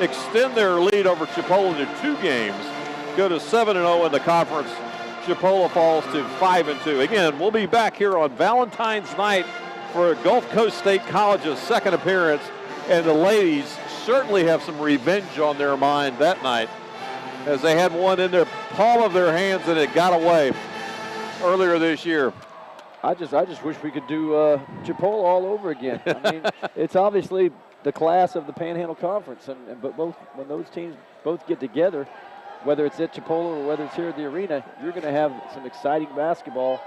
extend their lead over Chipola to 2 games, go to 7-0 in the conference. Chipola falls to 5-2. Again, we'll be back here on Valentine's night for Gulf Coast State College's second appearance, and the ladies certainly have some revenge on their mind that night, as they had one in their palm of their hands and it got away earlier this year. I just wish we could do Chipola all over again. I mean, it's obviously the class of the Panhandle Conference, but when those teams both get together, whether it's at Chipola or whether it's here at the arena, you're going to have some exciting basketball.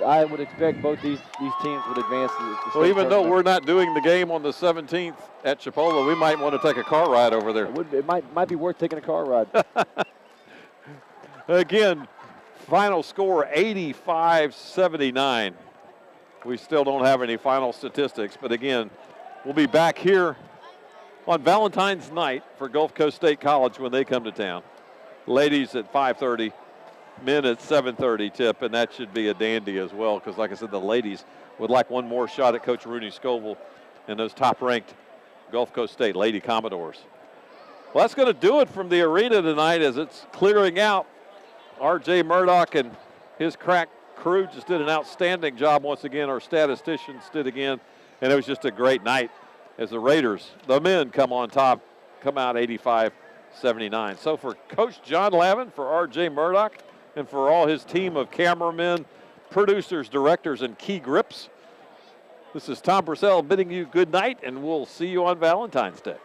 I would expect both these teams would advance to the state Well, even though tournament. we're not doing the game on the 17th at Chipola, we might want to take a car ride over there. It might be worth taking a car ride. Again, final score 85-79. We still don't have any final statistics, but again, we'll be back here on Valentine's night for Gulf Coast State College when they come to town. Ladies at 5:30, men at 7:30 tip, and that should be a dandy as well, because like I said, the ladies would like one more shot at Coach Rooney Scoville and those top-ranked Gulf Coast State Lady Commodores. Well, that's going to do it from the arena tonight as it's clearing out. R.J. Murdoch and his crack crew just did an outstanding job once again. Our statisticians did again, and it was just a great night as the Raiders, the men, come on top, come out 85-79. So for Coach John Lavin, for R.J. Murdoch, and for all his team of cameramen, producers, directors, and key grips, this is Tom Purcell bidding you good night, and we'll see you on Valentine's Day.